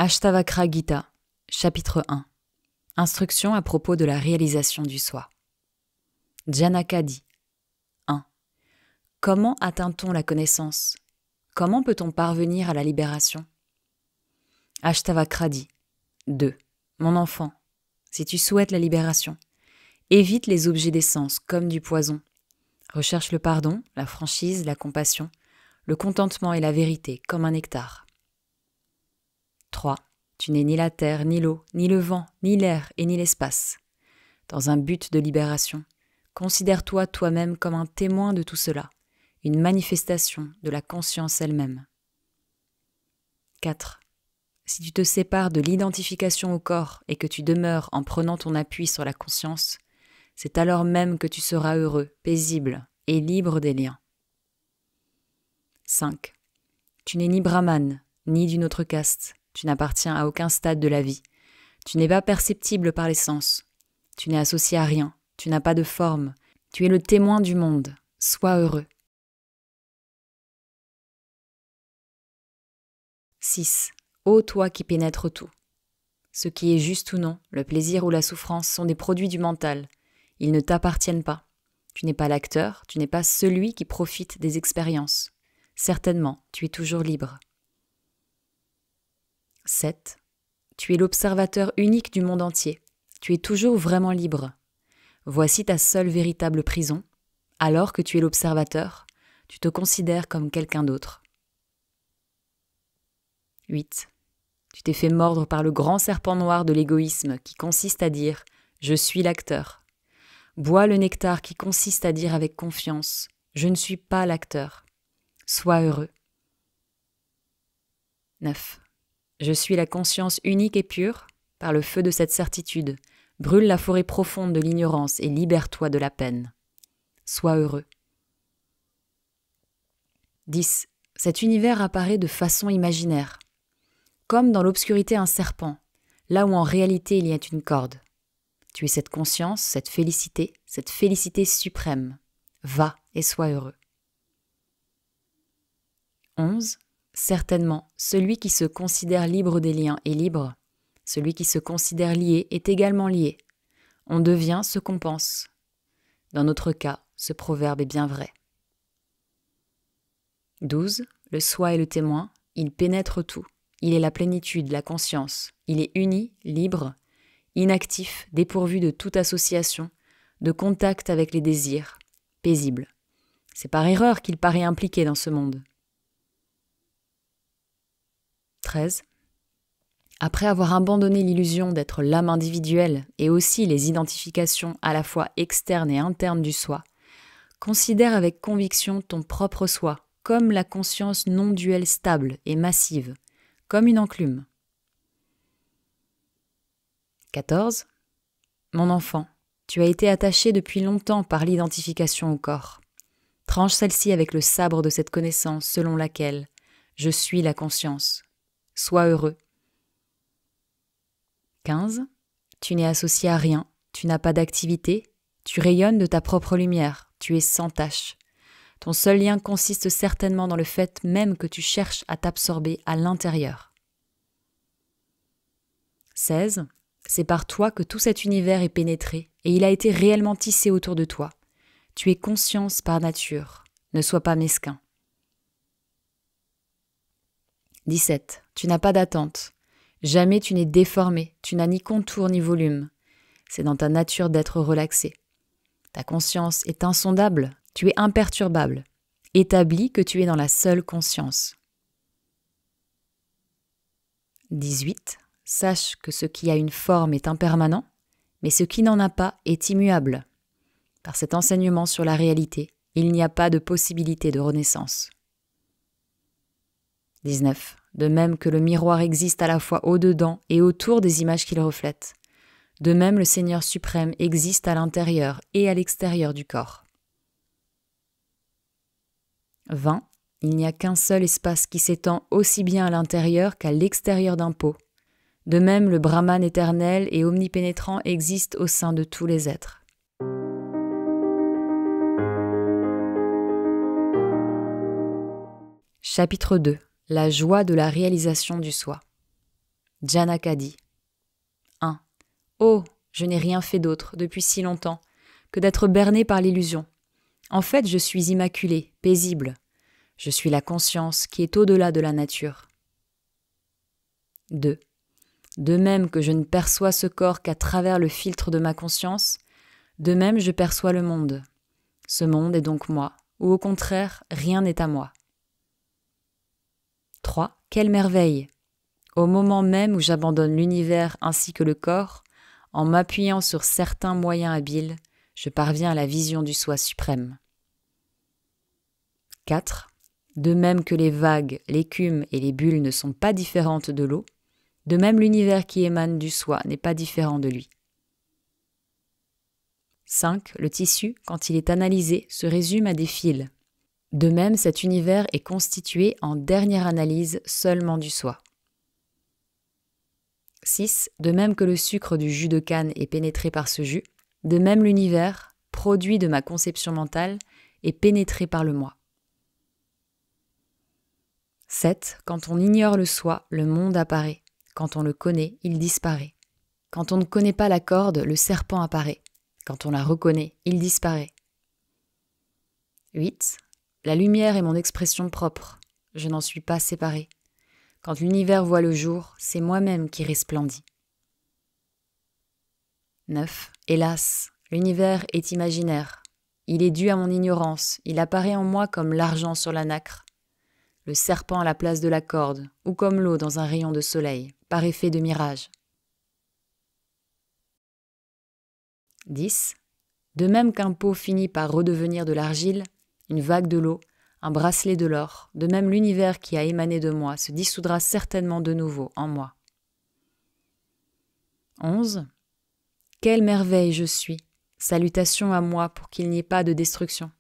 Ashtavakra Gita, chapitre 1. Instruction à propos de la réalisation du soi. Janaka dit 1. Comment atteint-on la connaissance? Comment peut-on parvenir à la libération? Ashtavakra dit 2. Mon enfant, si tu souhaites la libération, évite les objets des sens comme du poison. Recherche le pardon, la franchise, la compassion, le contentement et la vérité comme un nectar. 3. Tu n'es ni la terre, ni l'eau, ni le vent, ni l'air et ni l'espace. Dans un but de libération, considère-toi toi-même comme un témoin de tout cela, une manifestation de la conscience elle-même. 4. Si tu te sépares de l'identification au corps et que tu demeures en prenant ton appui sur la conscience, c'est alors même que tu seras heureux, paisible et libre des liens. 5. Tu n'es ni brahmane, ni d'une autre caste. Tu n'appartiens à aucun stade de la vie. Tu n'es pas perceptible par les sens. Tu n'es associé à rien. Tu n'as pas de forme. Tu es le témoin du monde. Sois heureux. 6. Ô toi qui pénètres tout. Ce qui est juste ou non, le plaisir ou la souffrance sont des produits du mental. Ils ne t'appartiennent pas. Tu n'es pas l'acteur, tu n'es pas celui qui profite des expériences. Certainement, tu es toujours libre. 7. Tu es l'observateur unique du monde entier. Tu es toujours vraiment libre. Voici ta seule véritable prison. Alors que tu es l'observateur, tu te considères comme quelqu'un d'autre. 8. Tu t'es fait mordre par le grand serpent noir de l'égoïsme qui consiste à dire « Je suis l'acteur ». Bois le nectar qui consiste à dire avec confiance « Je ne suis pas l'acteur ». Sois heureux. 9. Je suis la conscience unique et pure. Par le feu de cette certitude, brûle la forêt profonde de l'ignorance et libère-toi de la peine. Sois heureux. 10. Cet univers apparaît de façon imaginaire. Comme dans l'obscurité un serpent, là où en réalité il y a une corde. Tu es cette conscience, cette félicité suprême. Va et sois heureux. 11. Certainement, celui qui se considère libre des liens est libre. Celui qui se considère lié est également lié. On devient ce qu'on pense. Dans notre cas, ce proverbe est bien vrai. 12. Le soi est le témoin. Il pénètre tout. Il est la plénitude, la conscience. Il est uni, libre, inactif, dépourvu de toute association, de contact avec les désirs, paisible. C'est par erreur qu'il paraît impliqué dans ce monde. 13. Après avoir abandonné l'illusion d'être l'âme individuelle et aussi les identifications à la fois externes et internes du soi, considère avec conviction ton propre soi comme la conscience non duelle stable et massive, comme une enclume. 14. Mon enfant, tu as été attaché depuis longtemps par l'identification au corps. Tranche celle-ci avec le sabre de cette connaissance selon laquelle je suis la conscience. Sois heureux. 15. Tu n'es associé à rien, tu n'as pas d'activité, tu rayonnes de ta propre lumière, tu es sans tache. Ton seul lien consiste certainement dans le fait même que tu cherches à t'absorber à l'intérieur. 16. C'est par toi que tout cet univers est pénétré et il a été réellement tissé autour de toi. Tu es conscience par nature, ne sois pas mesquin. 17. Tu n'as pas d'attente. Jamais tu n'es déformé, tu n'as ni contour ni volume. C'est dans ta nature d'être relaxé. Ta conscience est insondable, tu es imperturbable. Établis que tu es dans la seule conscience. 18. Sache que ce qui a une forme est impermanent, mais ce qui n'en a pas est immuable. Par cet enseignement sur la réalité, il n'y a pas de possibilité de renaissance. 19. De même que le miroir existe à la fois au-dedans et autour des images qu'il reflète. De même, le Seigneur suprême existe à l'intérieur et à l'extérieur du corps. 20. Il n'y a qu'un seul espace qui s'étend aussi bien à l'intérieur qu'à l'extérieur d'un pot. De même, le Brahman éternel et omnipénétrant existe au sein de tous les êtres. Chapitre 2. La joie de la réalisation du soi. Janaka dit 1. Oh, je n'ai rien fait d'autre depuis si longtemps que d'être berné par l'illusion. En fait, je suis immaculé, paisible. Je suis la conscience qui est au-delà de la nature. 2. De même que je ne perçois ce corps qu'à travers le filtre de ma conscience, de même je perçois le monde. Ce monde est donc moi, ou au contraire, rien n'est à moi. 3. Quelle merveille! Au moment même où j'abandonne l'univers ainsi que le corps, en m'appuyant sur certains moyens habiles, je parviens à la vision du soi suprême. 4. De même que les vagues, l'écume et les bulles ne sont pas différentes de l'eau, de même l'univers qui émane du soi n'est pas différent de lui. 5. Le tissu, quand il est analysé, se résume à des fils. De même, cet univers est constitué en dernière analyse seulement du soi. 6. De même que le sucre du jus de canne est pénétré par ce jus, de même l'univers, produit de ma conception mentale, est pénétré par le moi. 7. Quand on ignore le soi, le monde apparaît. Quand on le connaît, il disparaît. Quand on ne connaît pas la corde, le serpent apparaît. Quand on la reconnaît, il disparaît. 8. La lumière est mon expression propre. Je n'en suis pas séparé. Quand l'univers voit le jour, c'est moi-même qui resplendis. 9. Hélas, l'univers est imaginaire. Il est dû à mon ignorance. Il apparaît en moi comme l'argent sur la nacre, le serpent à la place de la corde, ou comme l'eau dans un rayon de soleil, par effet de mirage. 10. De même qu'un pot finit par redevenir de l'argile, une vague de l'eau, un bracelet de l'or, de même l'univers qui a émané de moi se dissoudra certainement de nouveau en moi. 11. Quelle merveille je suis! Salutations à moi pour qu'il n'y ait pas de destruction.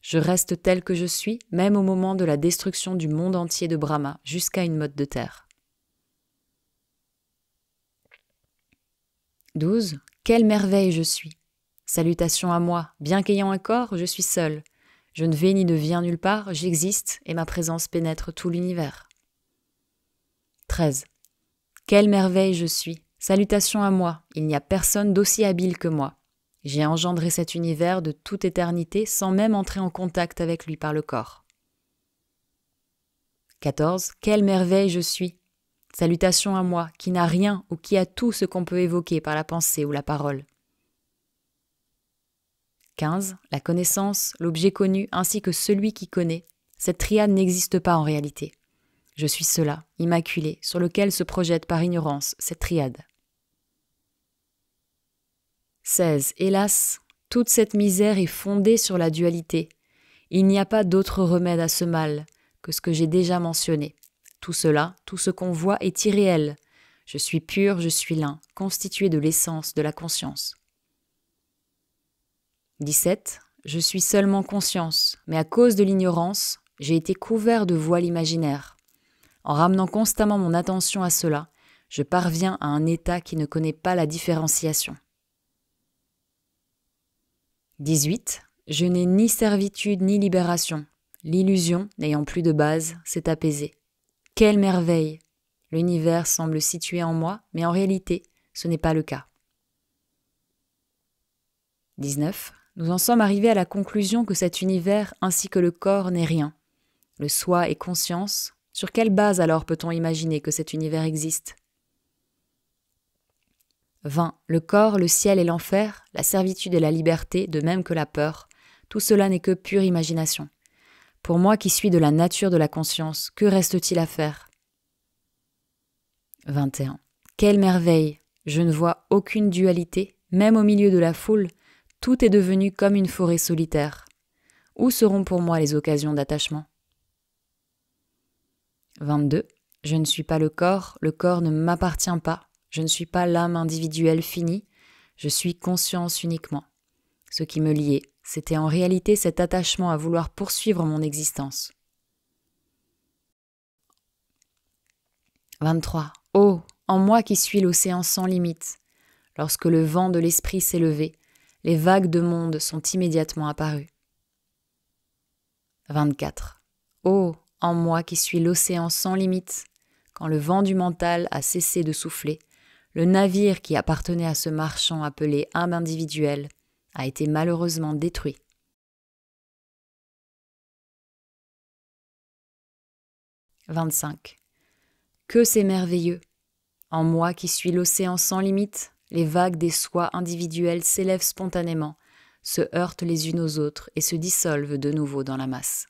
Je reste tel que je suis, même au moment de la destruction du monde entier de Brahma, jusqu'à une motte de terre. 12. Quelle merveille je suis! Salutations à moi, bien qu'ayant un corps, je suis seul. Je ne vais ni ne viens nulle part, j'existe et ma présence pénètre tout l'univers. 13. Quelle merveille je suis! Salutations à moi, il n'y a personne d'aussi habile que moi. J'ai engendré cet univers de toute éternité sans même entrer en contact avec lui par le corps. 14. Quelle merveille je suis! Salutations à moi, qui n'a rien ou qui a tout ce qu'on peut évoquer par la pensée ou la parole. 15. La connaissance, l'objet connu ainsi que celui qui connaît, cette triade n'existe pas en réalité. Je suis cela, immaculé, sur lequel se projette par ignorance cette triade. 16. Hélas, toute cette misère est fondée sur la dualité. Il n'y a pas d'autre remède à ce mal que ce que j'ai déjà mentionné. Tout cela, tout ce qu'on voit est irréel. Je suis pur, je suis l'un, constitué de l'essence de la conscience. 17. Je suis seulement conscience, mais à cause de l'ignorance, j'ai été couvert de voiles imaginaires. En ramenant constamment mon attention à cela, je parviens à un état qui ne connaît pas la différenciation. 18. Je n'ai ni servitude ni libération. L'illusion, n'ayant plus de base, s'est apaisée. Quelle merveille! L'univers semble situé en moi, mais en réalité, ce n'est pas le cas. 19. Nous en sommes arrivés à la conclusion que cet univers ainsi que le corps n'est rien. Le soi est conscience. Sur quelle base alors peut-on imaginer que cet univers existe? 20. Le corps, le ciel et l'enfer, la servitude et la liberté, de même que la peur, tout cela n'est que pure imagination. Pour moi qui suis de la nature de la conscience, que reste-t-il à faire? 21. Quelle merveille! Je ne vois aucune dualité, même au milieu de la foule, tout est devenu comme une forêt solitaire. Où seront pour moi les occasions d'attachement? 22. Je ne suis pas le corps ne m'appartient pas, je ne suis pas l'âme individuelle finie, je suis conscience uniquement. Ce qui me liait, c'était en réalité cet attachement à vouloir poursuivre mon existence. 23. Oh, en moi qui suis l'océan sans limite. Lorsque le vent de l'esprit s'est levé, les vagues de monde sont immédiatement apparues. 24. Oh, en moi qui suis l'océan sans limite. quand le vent du mental a cessé de souffler, le navire qui appartenait à ce marchand appelé âme individuelle a été malheureusement détruit. « 25. Que c'est merveilleux! En moi qui suis l'océan sans limite, les vagues des sois individuelles s'élèvent spontanément, se heurtent les unes aux autres et se dissolvent de nouveau dans la masse. »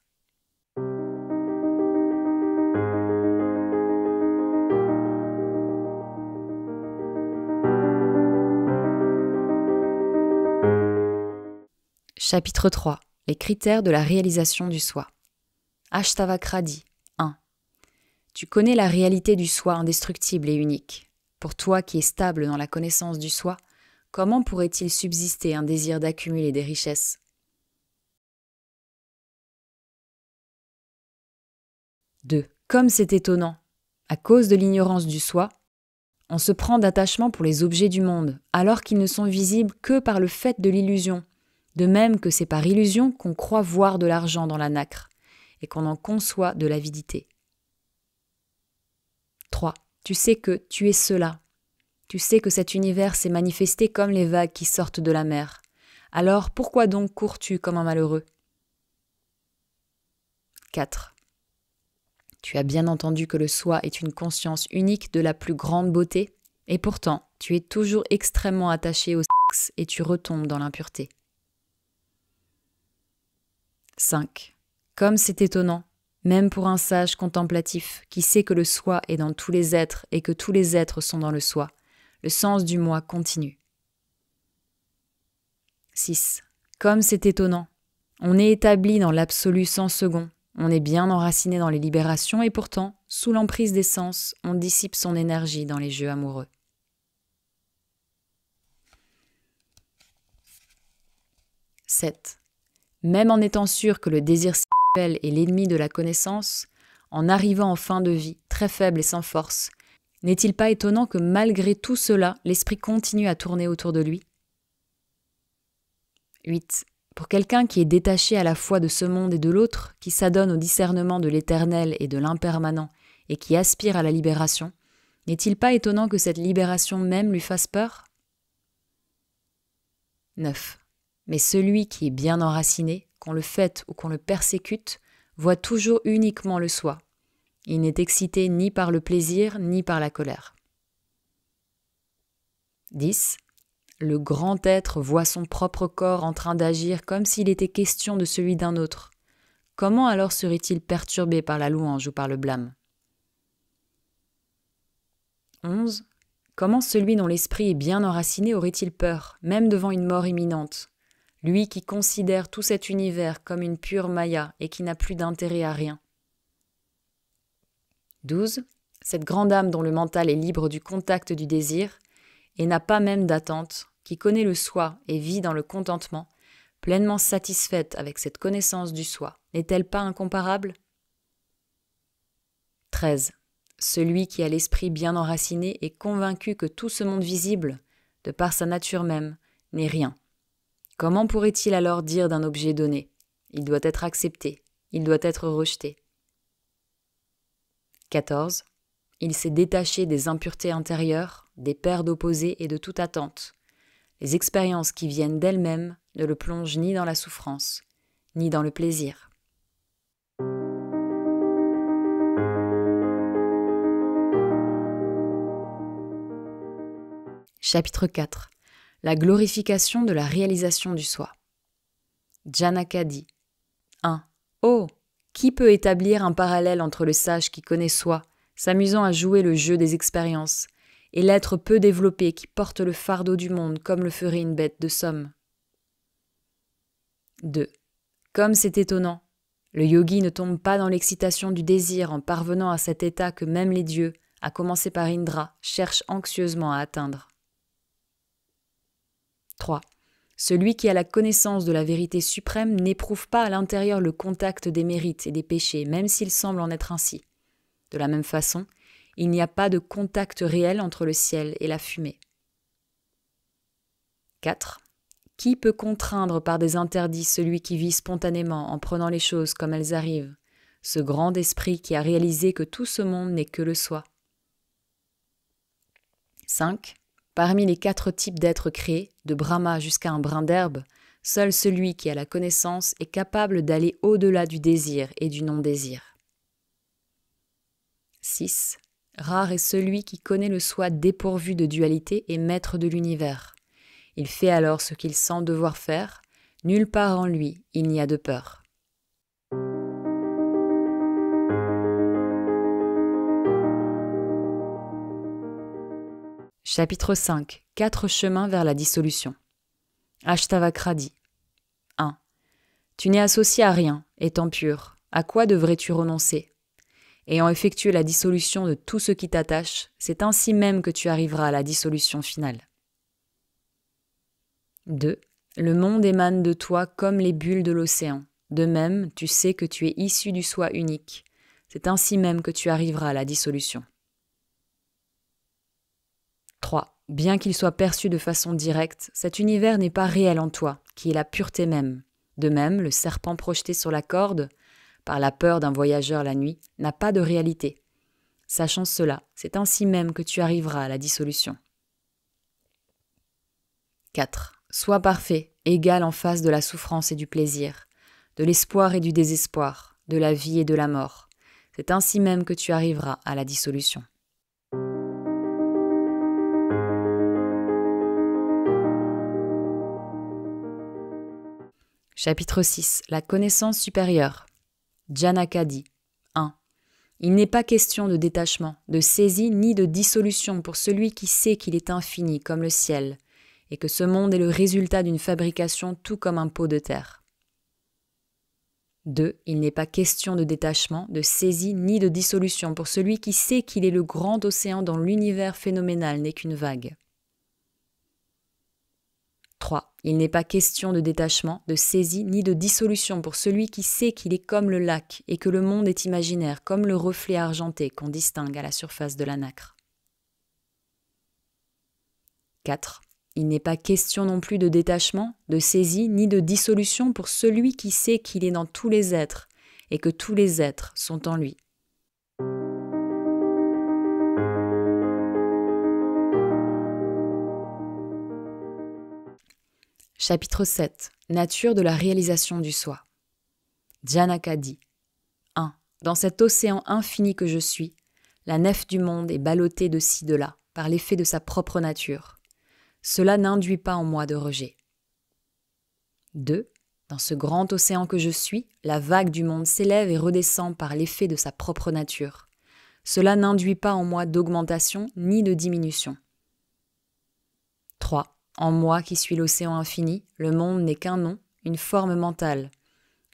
Chapitre 3. Les critères de la réalisation du soi. Ashtavakra dit 1. Tu connais la réalité du soi indestructible et unique. Pour toi qui es stable dans la connaissance du soi, comment pourrait-il subsister un désir d'accumuler des richesses? 2. Comme c'est étonnant. À cause de l'ignorance du soi, on se prend d'attachement pour les objets du monde, alors qu'ils ne sont visibles que par le fait de l'illusion. De même que c'est par illusion qu'on croit voir de l'argent dans la nacre et qu'on en conçoit de l'avidité. 3. Tu sais que tu es cela. Tu sais que cet univers s'est manifesté comme les vagues qui sortent de la mer. Alors pourquoi donc cours-tu comme un malheureux? 4. Tu as bien entendu que le soi est une conscience unique de la plus grande beauté, et pourtant tu es toujours extrêmement attaché au sexe et tu retombes dans l'impureté. 5. Comme c'est étonnant, même pour un sage contemplatif qui sait que le soi est dans tous les êtres et que tous les êtres sont dans le soi, le sens du moi continue. 6. Comme c'est étonnant, on est établi dans l'absolu sans second, on est bien enraciné dans les libérations et pourtant, sous l'emprise des sens, on dissipe son énergie dans les jeux amoureux. 7. Même en étant sûr que le désir sexuel est l'ennemi de la connaissance, en arrivant en fin de vie, très faible et sans force, n'est-il pas étonnant que malgré tout cela, l'esprit continue à tourner autour de lui? 8. Pour quelqu'un qui est détaché à la fois de ce monde et de l'autre, qui s'adonne au discernement de l'éternel et de l'impermanent, et qui aspire à la libération, n'est-il pas étonnant que cette libération même lui fasse peur? 9. Mais celui qui est bien enraciné, qu'on le fête ou qu'on le persécute, voit toujours uniquement le soi. Il n'est excité ni par le plaisir ni par la colère. 10. Le grand être voit son propre corps en train d'agir comme s'il était question de celui d'un autre. Comment alors serait-il perturbé par la louange ou par le blâme? 11. Comment celui dont l'esprit est bien enraciné aurait-il peur, même devant une mort imminente? Lui qui considère tout cet univers comme une pure maya et qui n'a plus d'intérêt à rien. 12. Cette grande âme dont le mental est libre du contact du désir et n'a pas même d'attente, qui connaît le soi et vit dans le contentement, pleinement satisfaite avec cette connaissance du soi, n'est-elle pas incomparable? 13. Celui qui a l'esprit bien enraciné est convaincu que tout ce monde visible, de par sa nature même, n'est rien. Comment pourrait-il alors dire d'un objet donné? Il doit être accepté, il doit être rejeté. 14. Il s'est détaché des impuretés intérieures, des paires d'opposés et de toute attente. Les expériences qui viennent d'elles-mêmes ne le plongent ni dans la souffrance, ni dans le plaisir. Chapitre 4. La glorification de la réalisation du soi. Janaka dit 1. Oh, qui peut établir un parallèle entre le sage qui connaît soi, s'amusant à jouer le jeu des expériences, et l'être peu développé qui porte le fardeau du monde comme le ferait une bête de somme? 2. Comme c'est étonnant, le yogi ne tombe pas dans l'excitation du désir en parvenant à cet état que même les dieux, à commencer par Indra, cherchent anxieusement à atteindre. 3. Celui qui a la connaissance de la vérité suprême n'éprouve pas à l'intérieur le contact des mérites et des péchés, même s'il semble en être ainsi. De la même façon, il n'y a pas de contact réel entre le ciel et la fumée. 4. Qui peut contraindre par des interdits celui qui vit spontanément en prenant les choses comme elles arrivent, ce grand esprit qui a réalisé que tout ce monde n'est que le soi, 5. Parmi les 4 types d'êtres créés, de Brahma jusqu'à un brin d'herbe, seul celui qui a la connaissance est capable d'aller au-delà du désir et du non-désir. 6. Rare est celui qui connaît le soi dépourvu de dualité et maître de l'univers. Il fait alors ce qu'il sent devoir faire. Nulle part en lui il n'y a de peur. Chapitre 5. 4 chemins vers la dissolution. Ashtavakra dit 1. Tu n'es associé à rien, étant pur. À quoi devrais-tu renoncer ? Ayant effectué la dissolution de tout ce qui t'attache, c'est ainsi même que tu arriveras à la dissolution finale. 2. Le monde émane de toi comme les bulles de l'océan. De même, tu sais que tu es issu du soi unique. C'est ainsi même que tu arriveras à la dissolution. 3. Bien qu'il soit perçu de façon directe, cet univers n'est pas réel en toi, qui est la pureté même. De même, le serpent projeté sur la corde, par la peur d'un voyageur la nuit, n'a pas de réalité. Sachant cela, c'est ainsi même que tu arriveras à la dissolution. 4. Sois parfait, égal en face de la souffrance et du plaisir, de l'espoir et du désespoir, de la vie et de la mort. C'est ainsi même que tu arriveras à la dissolution. Chapitre 6. La connaissance supérieure. Janaka dit 1. Il n'est pas question de détachement, de saisie ni de dissolution pour celui qui sait qu'il est infini comme le ciel, et que ce monde est le résultat d'une fabrication tout comme un pot de terre. 2. Il n'est pas question de détachement, de saisie ni de dissolution pour celui qui sait qu'il est le grand océan dont l'univers phénoménal n'est qu'une vague. 3. Il n'est pas question de détachement, de saisie ni de dissolution pour celui qui sait qu'il est comme le lac et que le monde est imaginaire comme le reflet argenté qu'on distingue à la surface de la nacre. 4. Il n'est pas question non plus de détachement, de saisie ni de dissolution pour celui qui sait qu'il est dans tous les êtres et que tous les êtres sont en lui. Chapitre 7. Nature de la réalisation du soi. Janaka dit 1. Dans cet océan infini que je suis, la nef du monde est ballottée de ci de là par l'effet de sa propre nature. Cela n'induit pas en moi de rejet. 2. Dans ce grand océan que je suis, la vague du monde s'élève et redescend par l'effet de sa propre nature. Cela n'induit pas en moi d'augmentation ni de diminution. 3. En moi qui suis l'océan infini, le monde n'est qu'un nom, une forme mentale.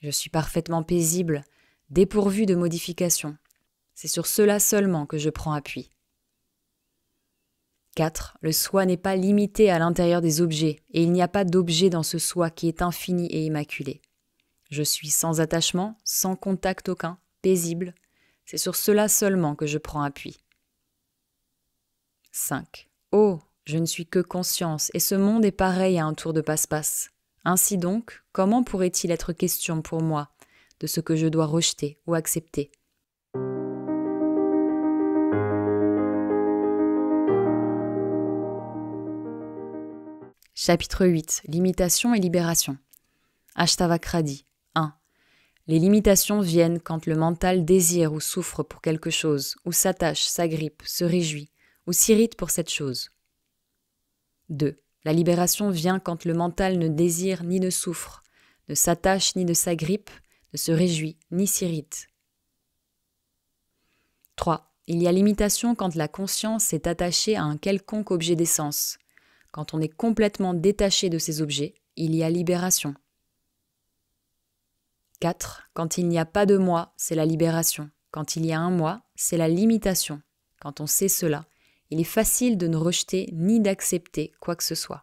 Je suis parfaitement paisible, dépourvu de modification. C'est sur cela seulement que je prends appui. 4. Le soi n'est pas limité à l'intérieur des objets, et il n'y a pas d'objet dans ce soi qui est infini et immaculé. Je suis sans attachement, sans contact aucun, paisible. C'est sur cela seulement que je prends appui. 5. Oh, je ne suis que conscience, et ce monde est pareil à un tour de passe-passe. Ainsi donc, comment pourrait-il être question pour moi de ce que je dois rejeter ou accepter ? Chapitre 8. Limitation et libération. Ashtavakra dit 1. Les limitations viennent quand le mental désire ou souffre pour quelque chose, ou s'attache, s'agrippe, se réjouit, ou s'irrite pour cette chose. 2. La libération vient quand le mental ne désire ni ne souffre, ne s'attache ni ne s'agrippe, ne se réjouit ni s'irrite. 3. Il y a limitation quand la conscience est attachée à un quelconque objet d'essence. Quand on est complètement détaché de ces objets, il y a libération. 4. Quand il n'y a pas de moi, c'est la libération. Quand il y a un moi, c'est la limitation. Quand on sait cela, il est facile de ne rejeter ni d'accepter quoi que ce soit.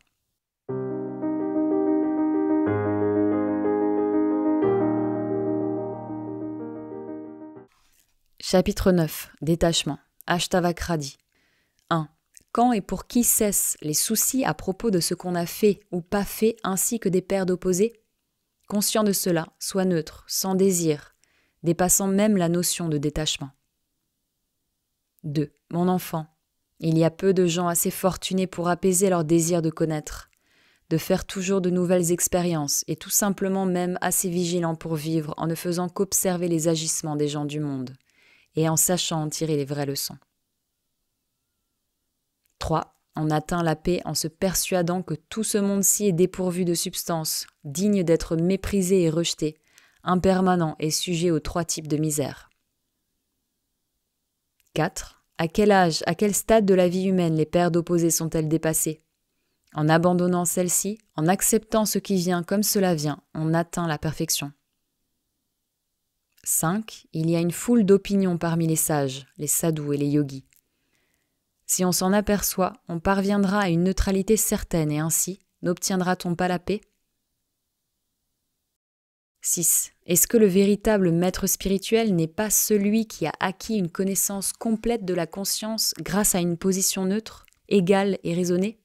Chapitre 9. Détachement. Ashtavakra dit 1. Quand et pour qui cessent les soucis à propos de ce qu'on a fait ou pas fait ainsi que des paires d'opposés ? Conscient de cela, sois neutre, sans désir, dépassant même la notion de détachement. 2. Mon enfant, Il y a peu de gens assez fortunés pour apaiser leur désir de connaître, de faire toujours de nouvelles expériences et tout simplement même assez vigilants pour vivre en ne faisant qu'observer les agissements des gens du monde et en sachant en tirer les vraies leçons. 3. On atteint la paix en se persuadant que tout ce monde-ci est dépourvu de substance, digne d'être méprisé et rejeté, impermanent et sujet aux 3 types de misère. 4. À quel âge, à quel stade de la vie humaine les paires d'opposés sont-elles dépassées ? En abandonnant celle-ci, en acceptant ce qui vient comme cela vient, on atteint la perfection. 5. Il y a une foule d'opinions parmi les sages, les sadhus et les yogis. Si on s'en aperçoit, on parviendra à une neutralité certaine et ainsi, n'obtiendra-t-on pas la paix ? 6. Est-ce que le véritable maître spirituel n'est pas celui qui a acquis une connaissance complète de la conscience grâce à une position neutre, égale et raisonnée ?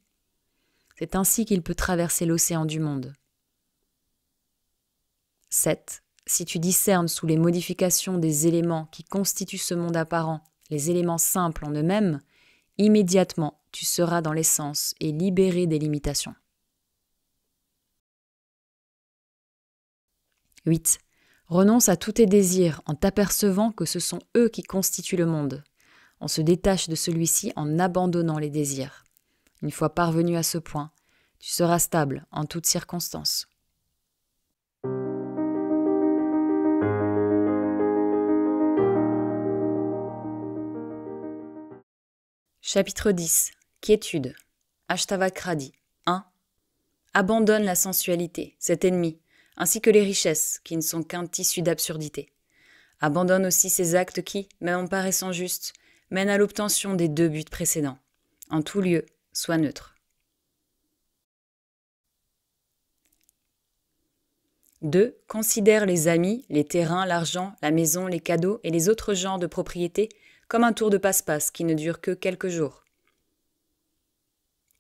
C'est ainsi qu'il peut traverser l'océan du monde. 7. Si tu discernes sous les modifications des éléments qui constituent ce monde apparent, les éléments simples en eux-mêmes, immédiatement tu seras dans l'essence et libéré des limitations. 8. Renonce à tous tes désirs en t'apercevant que ce sont eux qui constituent le monde. On se détache de celui-ci en abandonnant les désirs. Une fois parvenu à ce point, tu seras stable en toutes circonstances. Chapitre 10. Quiétude. Ashtavakradi. 1. Abandonne la sensualité, cet ennemi, ainsi que les richesses, qui ne sont qu'un tissu d'absurdité. Abandonne aussi ces actes qui, même en paraissant justes, mènent à l'obtention des 2 buts précédents. En tout lieu, sois neutre. 2. Considère les amis, les terrains, l'argent, la maison, les cadeaux et les autres genres de propriétés comme un tour de passe-passe qui ne dure que quelques jours.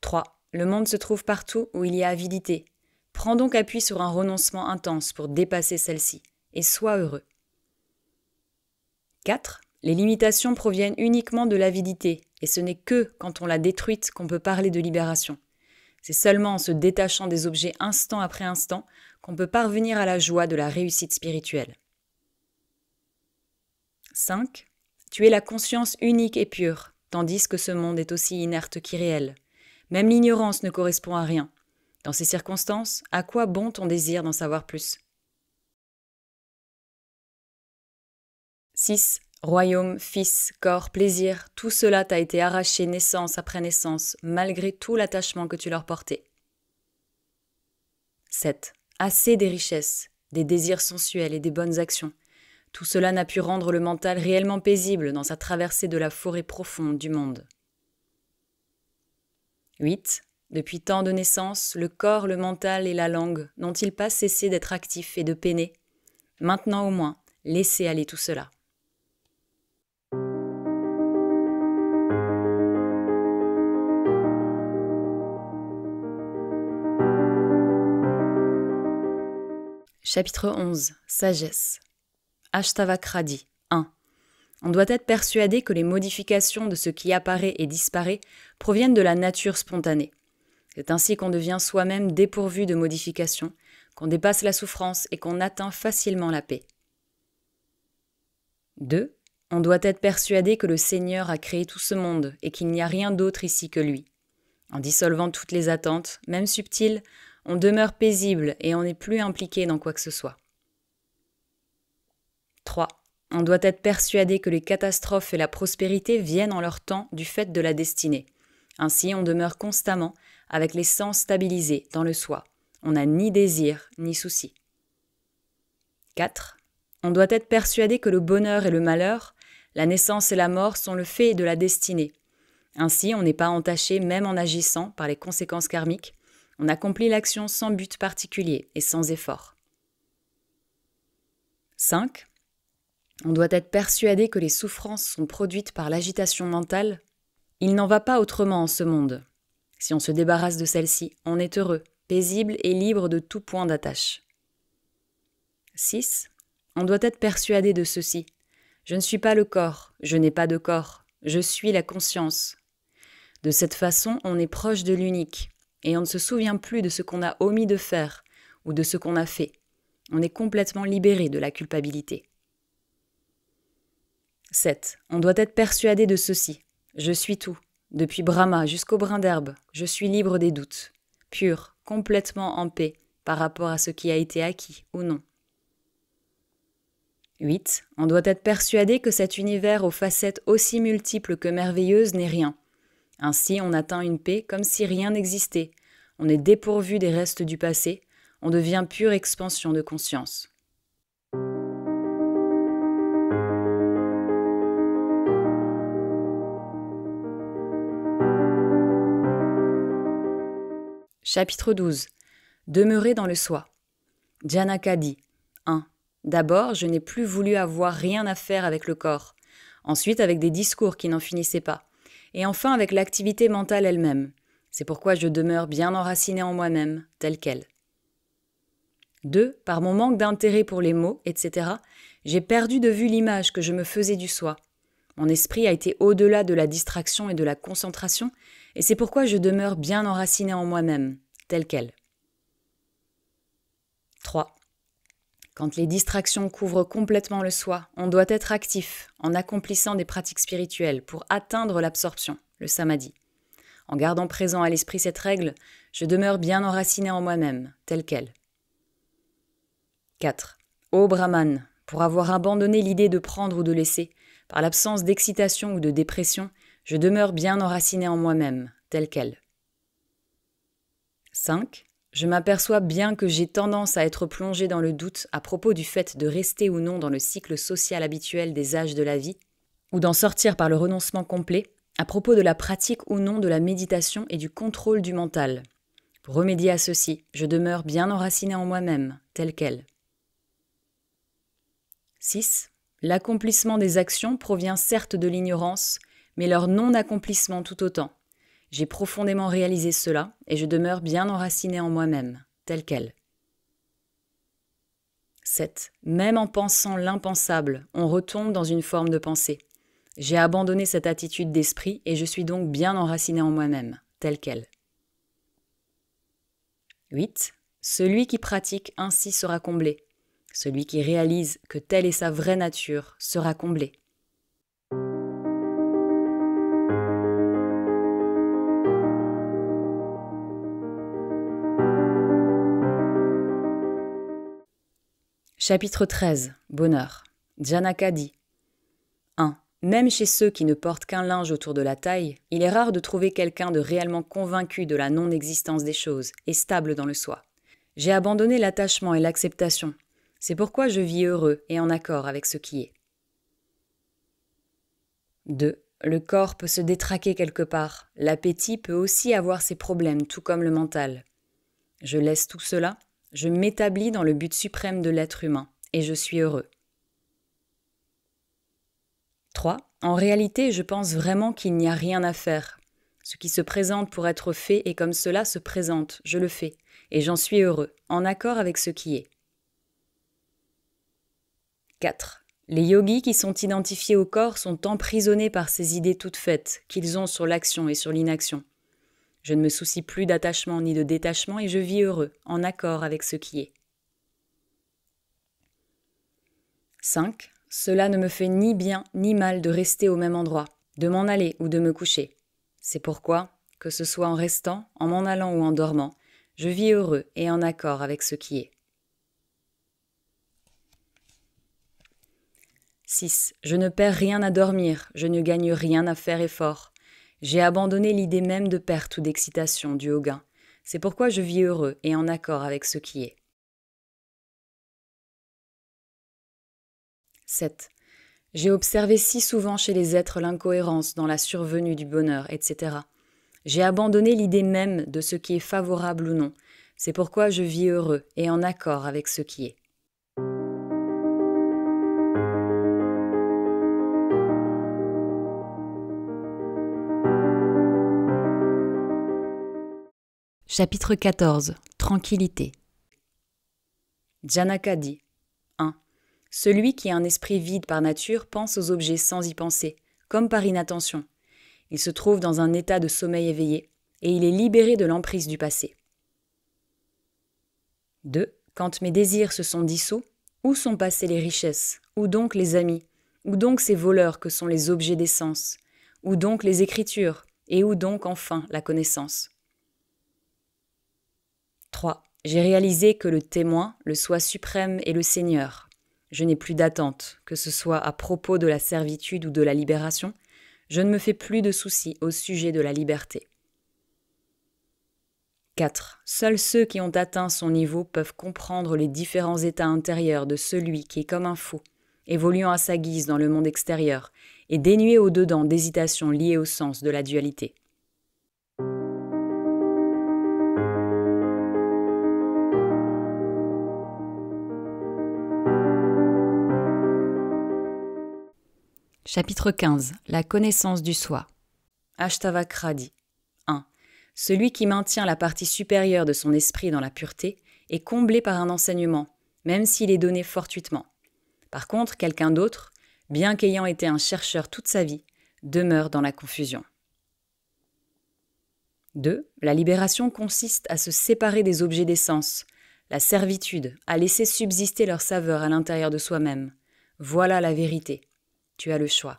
3. Le monde se trouve partout où il y a avidité. Prends donc appui sur un renoncement intense pour dépasser celle-ci, et sois heureux. 4. Les limitations proviennent uniquement de l'avidité, et ce n'est que quand on l'a détruite qu'on peut parler de libération. C'est seulement en se détachant des objets instant après instant qu'on peut parvenir à la joie de la réussite spirituelle. 5. Tu es la conscience unique et pure, tandis que ce monde est aussi inerte qu'irréel. Même l'ignorance ne correspond à rien. Dans ces circonstances, à quoi bon ton désir d'en savoir plus ? 6. Royaume, fils, corps, plaisir, tout cela t'a été arraché naissance après naissance, malgré tout l'attachement que tu leur portais. 7. Assez des richesses, des désirs sensuels et des bonnes actions. Tout cela n'a pu rendre le mental réellement paisible dans sa traversée de la forêt profonde du monde. 8. Depuis tant de naissances, le corps, le mental et la langue n'ont-ils pas cessé d'être actifs et de peiner ? Maintenant au moins, laissez aller tout cela. Chapitre 11. Sagesse. Ashtavakradi. 1. On doit être persuadé que les modifications de ce qui apparaît et disparaît proviennent de la nature spontanée. C'est ainsi qu'on devient soi-même dépourvu de modifications, qu'on dépasse la souffrance et qu'on atteint facilement la paix. 2. On doit être persuadé que le Seigneur a créé tout ce monde et qu'il n'y a rien d'autre ici que lui. En dissolvant toutes les attentes, même subtiles, on demeure paisible et on n'est plus impliqué dans quoi que ce soit. 3. On doit être persuadé que les catastrophes et la prospérité viennent en leur temps du fait de la destinée. Ainsi, on demeure constamment avec les sens stabilisés dans le soi. On n'a ni désir ni souci. 4. On doit être persuadé que le bonheur et le malheur, la naissance et la mort sont le fait de la destinée. Ainsi, on n'est pas entaché même en agissant par les conséquences karmiques. On accomplit l'action sans but particulier et sans effort. 5. On doit être persuadé que les souffrances sont produites par l'agitation mentale. Il n'en va pas autrement en ce monde. Si on se débarrasse de celle-ci, on est heureux, paisible et libre de tout point d'attache. 6. On doit être persuadé de ceci. Je ne suis pas le corps, je n'ai pas de corps, je suis la conscience. De cette façon, on est proche de l'unique, et on ne se souvient plus de ce qu'on a omis de faire ou de ce qu'on a fait. On est complètement libéré de la culpabilité. 7. On doit être persuadé de ceci. Je suis tout. Depuis Brahma jusqu'au brin d'herbe, je suis libre des doutes, pur, complètement en paix par rapport à ce qui a été acquis ou non. 8. On doit être persuadé que cet univers aux facettes aussi multiples que merveilleuses n'est rien. Ainsi, on atteint une paix comme si rien n'existait. On est dépourvu des restes du passé, on devient pure expansion de conscience. Chapitre 12. Demeurer dans le soi. Janaka dit 1. D'abord, je n'ai plus voulu avoir rien à faire avec le corps. Ensuite, avec des discours qui n'en finissaient pas. Et enfin, avec l'activité mentale elle-même. C'est pourquoi je demeure bien enraciné en moi-même, telle qu'elle. 2. Par mon manque d'intérêt pour les mots, etc., j'ai perdu de vue l'image que je me faisais du soi. Mon esprit a été au-delà de la distraction et de la concentration, et c'est pourquoi je demeure bien enraciné en moi-même, telle qu'elle. 3. Quand les distractions couvrent complètement le soi, on doit être actif en accomplissant des pratiques spirituelles pour atteindre l'absorption, le samadhi. En gardant présent à l'esprit cette règle, je demeure bien enraciné en moi-même, telle qu'elle. 4. Ô Brahman, pour avoir abandonné l'idée de prendre ou de laisser, par l'absence d'excitation ou de dépression, je demeure bien enraciné en moi-même, telle qu'elle. 5. Je m'aperçois bien que j'ai tendance à être plongé dans le doute à propos du fait de rester ou non dans le cycle social habituel des âges de la vie, ou d'en sortir par le renoncement complet, à propos de la pratique ou non de la méditation et du contrôle du mental. Pour remédier à ceci, je demeure bien enraciné en moi-même, telle qu'elle. 6. L'accomplissement des actions provient certes de l'ignorance, mais leur non-accomplissement tout autant. J'ai profondément réalisé cela et je demeure bien enraciné en moi-même, telle qu'elle. 7. Même en pensant l'impensable, on retombe dans une forme de pensée. J'ai abandonné cette attitude d'esprit et je suis donc bien enraciné en moi-même, telle qu'elle. 8. Celui qui pratique ainsi sera comblé. Celui qui réalise que telle est sa vraie nature sera comblé. Chapitre 13. Bonheur. Janaka dit 1. Même chez ceux qui ne portent qu'un linge autour de la taille, il est rare de trouver quelqu'un de réellement convaincu de la non-existence des choses et stable dans le soi. J'ai abandonné l'attachement et l'acceptation. C'est pourquoi je vis heureux et en accord avec ce qui est. 2. Le corps peut se détraquer quelque part. L'appétit peut aussi avoir ses problèmes, tout comme le mental. Je laisse tout cela, je m'établis dans le but suprême de l'être humain, et je suis heureux. 3. En réalité, je pense vraiment qu'il n'y a rien à faire. Ce qui se présente pour être fait et comme cela se présente, je le fais, et j'en suis heureux, en accord avec ce qui est. 4. Les yogis qui sont identifiés au corps sont emprisonnés par ces idées toutes faites qu'ils ont sur l'action et sur l'inaction. Je ne me soucie plus d'attachement ni de détachement et je vis heureux, en accord avec ce qui est. 5. Cela ne me fait ni bien ni mal de rester au même endroit, de m'en aller ou de me coucher. C'est pourquoi, que ce soit en restant, en m'en allant ou en dormant, je vis heureux et en accord avec ce qui est. 6. Je ne perds rien à dormir, je ne gagne rien à faire effort. J'ai abandonné l'idée même de perte ou d'excitation due au gain. C'est pourquoi je vis heureux et en accord avec ce qui est. 7. J'ai observé si souvent chez les êtres l'incohérence dans la survenue du bonheur, etc. J'ai abandonné l'idée même de ce qui est favorable ou non. C'est pourquoi je vis heureux et en accord avec ce qui est. Chapitre 14. Tranquillité. Janaka dit 1. Celui qui a un esprit vide par nature pense aux objets sans y penser, comme par inattention. Il se trouve dans un état de sommeil éveillé et il est libéré de l'emprise du passé. 2. Quand mes désirs se sont dissous, où sont passées les richesses? Où donc les amis? Où donc ces voleurs que sont les objets des sens? Où donc les écritures? Et où donc enfin la connaissance? 3. J'ai réalisé que le témoin, le soi suprême est le Seigneur. Je n'ai plus d'attente, que ce soit à propos de la servitude ou de la libération. Je ne me fais plus de soucis au sujet de la liberté. 4. Seuls ceux qui ont atteint son niveau peuvent comprendre les différents états intérieurs de celui qui est comme un fou, évoluant à sa guise dans le monde extérieur, et dénué au-dedans d'hésitations liées au sens de la dualité. Chapitre 15. La connaissance du soi. Ashtavakra dit 1. Celui qui maintient la partie supérieure de son esprit dans la pureté est comblé par un enseignement, même s'il est donné fortuitement. Par contre, quelqu'un d'autre, bien qu'ayant été un chercheur toute sa vie, demeure dans la confusion. 2. La libération consiste à se séparer des objets des sens, la servitude, à laisser subsister leur saveur à l'intérieur de soi-même. Voilà la vérité. Tu as le choix.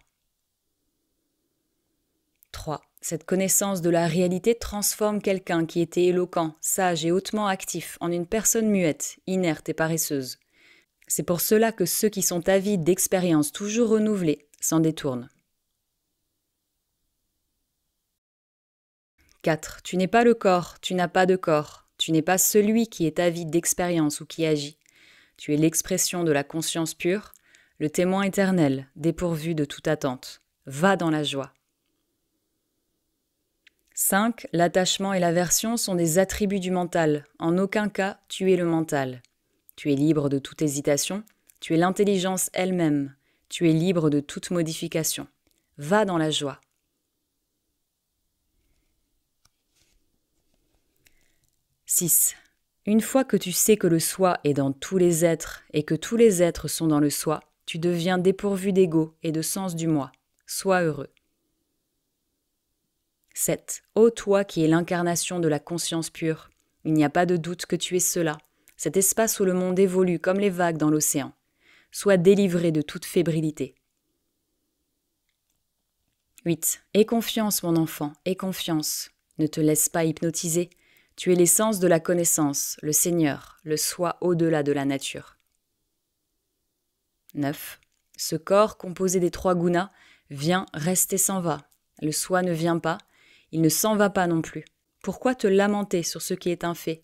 3. Cette connaissance de la réalité transforme quelqu'un qui était éloquent, sage et hautement actif en une personne muette, inerte et paresseuse. C'est pour cela que ceux qui sont avides d'expériences toujours renouvelées s'en détournent. 4. Tu n'es pas le corps, tu n'as pas de corps. Tu n'es pas celui qui est avide d'expérience ou qui agit. Tu es l'expression de la conscience pure, le témoin éternel, dépourvu de toute attente. Va dans la joie. 5. L'attachement et l'aversion sont des attributs du mental. En aucun cas, tu es le mental. Tu es libre de toute hésitation. Tu es l'intelligence elle-même. Tu es libre de toute modification. Va dans la joie. 6. Une fois que tu sais que le soi est dans tous les êtres et que tous les êtres sont dans le soi, tu deviens dépourvu d'ego et de sens du moi. Sois heureux. 7. Ô toi qui es l'incarnation de la conscience pure, il n'y a pas de doute que tu es cela, cet espace où le monde évolue comme les vagues dans l'océan. Sois délivré de toute fébrilité. 8. Aie confiance, mon enfant, aie confiance. Ne te laisse pas hypnotiser. Tu es l'essence de la connaissance, le Seigneur, le soi au-delà de la nature. 9. Ce corps composé des 3 gunas vient, reste et s'en va. Le soi ne vient pas, il ne s'en va pas non plus. Pourquoi te lamenter sur ce qui est un fait?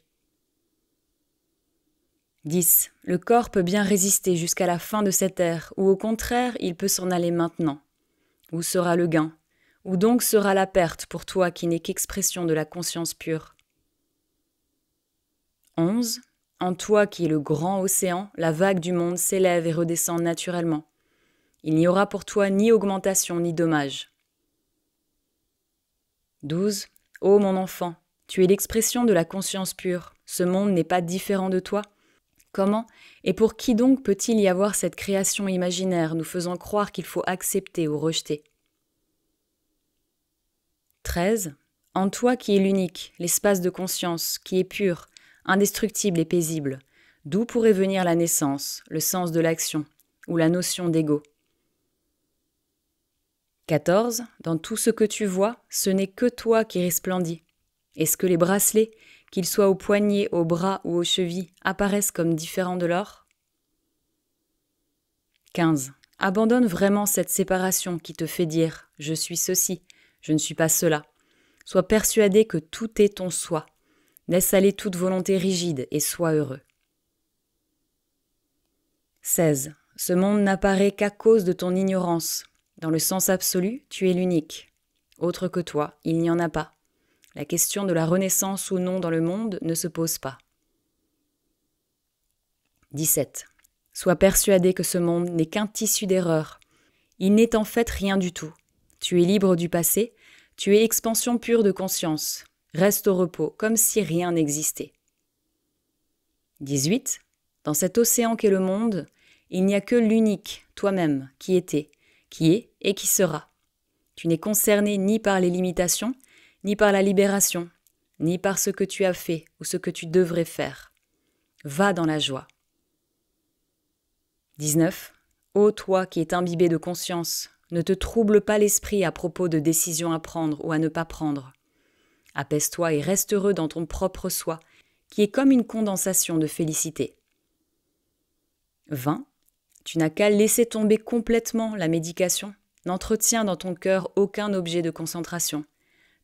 10. Le corps peut bien résister jusqu'à la fin de cette ère, ou au contraire, il peut s'en aller maintenant. Où sera le gain? Où donc sera la perte pour toi qui n'es qu'expression de la conscience pure? 11. En toi qui est le grand océan, la vague du monde s'élève et redescend naturellement. Il n'y aura pour toi ni augmentation ni dommage. 12. Ô mon enfant, tu es l'expression de la conscience pure. Ce monde n'est pas différent de toi. Comment et pour qui donc peut-il y avoir cette création imaginaire nous faisant croire qu'il faut accepter ou rejeter? 13. En toi qui est l'unique, l'espace de conscience, qui est pur, indestructible et paisible, d'où pourrait venir la naissance, le sens de l'action ou la notion d'ego? 14. Dans tout ce que tu vois, ce n'est que toi qui resplendis. Est-ce que les bracelets, qu'ils soient aux poignets, aux bras ou aux chevilles, apparaissent comme différents de l'or? 15. Abandonne vraiment cette séparation qui te fait dire « je suis ceci, je ne suis pas cela ». Sois persuadé que tout est ton soi. Laisse aller toute volonté rigide et sois heureux. 16. Ce monde n'apparaît qu'à cause de ton ignorance. Dans le sens absolu, tu es l'unique. Autre que toi, il n'y en a pas. La question de la renaissance ou non dans le monde ne se pose pas. 17. Sois persuadé que ce monde n'est qu'un tissu d'erreurs. Il n'est en fait rien du tout. Tu es libre du passé, tu es expansion pure de conscience. Reste au repos, comme si rien n'existait. 18. Dans cet océan qu'est le monde, il n'y a que l'unique, toi-même, qui était, qui est et qui sera. Tu n'es concerné ni par les limitations, ni par la libération, ni par ce que tu as fait ou ce que tu devrais faire. Va dans la joie. 19. Ô toi qui es imbibé de conscience, ne te trouble pas l'esprit à propos de décisions à prendre ou à ne pas prendre. Apaise-toi et reste heureux dans ton propre soi, qui est comme une condensation de félicité. 20. Tu n'as qu'à laisser tomber complètement la médication. N'entretiens dans ton cœur aucun objet de concentration.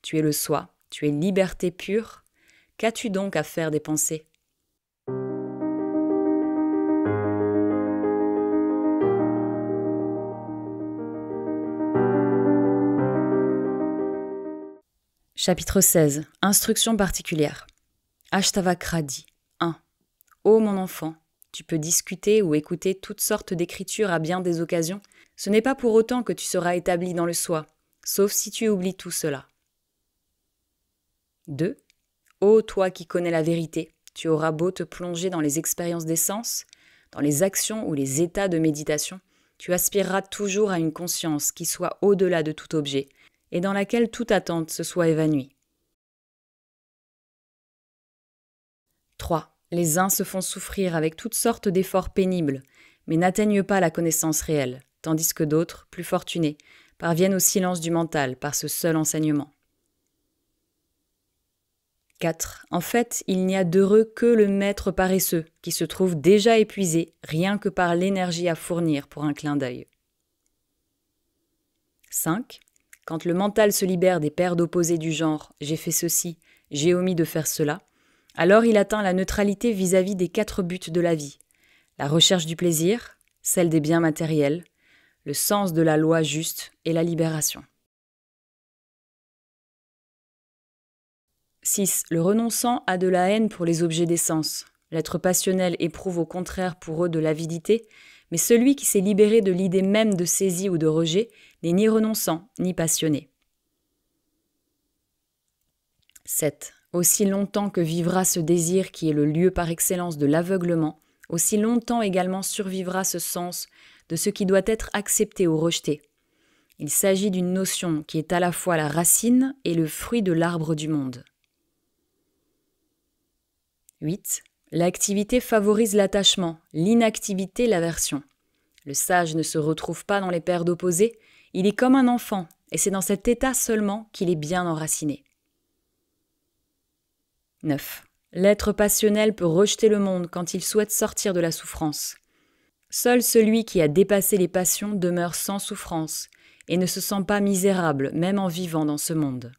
Tu es le soi, tu es liberté pure. Qu'as-tu donc à faire des pensées ? Chapitre 16. Instruction particulière. Ashtavakra dit 1. Ô mon enfant, tu peux discuter ou écouter toutes sortes d'écritures à bien des occasions. Ce n'est pas pour autant que tu seras établi dans le soi, sauf si tu oublies tout cela. 2. Ô toi qui connais la vérité, tu auras beau te plonger dans les expériences des sens, dans les actions ou les états de méditation, tu aspireras toujours à une conscience qui soit au-delà de tout objet, et dans laquelle toute attente se soit évanouie. 3. Les uns se font souffrir avec toutes sortes d'efforts pénibles, mais n'atteignent pas la connaissance réelle, tandis que d'autres, plus fortunés, parviennent au silence du mental par ce seul enseignement. 4. En fait, il n'y a d'heureux que le maître paresseux, qui se trouve déjà épuisé rien que par l'énergie à fournir pour un clin d'œil. 5. Quand le mental se libère des paires d'opposés du genre « j'ai fait ceci, j'ai omis de faire cela », alors il atteint la neutralité vis-à-vis des 4 buts de la vie, la recherche du plaisir, celle des biens matériels, le sens de la loi juste et la libération. 6. Le renonçant a de la haine pour les objets des sens. L'être passionnel éprouve au contraire pour eux de l'avidité, mais celui qui s'est libéré de l'idée même de saisie ou de rejet n'est ni renonçant ni passionné. 7. Aussi longtemps que vivra ce désir qui est le lieu par excellence de l'aveuglement, aussi longtemps également survivra ce sens de ce qui doit être accepté ou rejeté. Il s'agit d'une notion qui est à la fois la racine et le fruit de l'arbre du monde. 8. L'activité favorise l'attachement, l'inactivité l'aversion. Le sage ne se retrouve pas dans les paires d'opposés, il est comme un enfant, et c'est dans cet état seulement qu'il est bien enraciné. 9. L'être passionnel peut rejeter le monde quand il souhaite sortir de la souffrance. Seul celui qui a dépassé les passions demeure sans souffrance et ne se sent pas misérable même en vivant dans ce monde.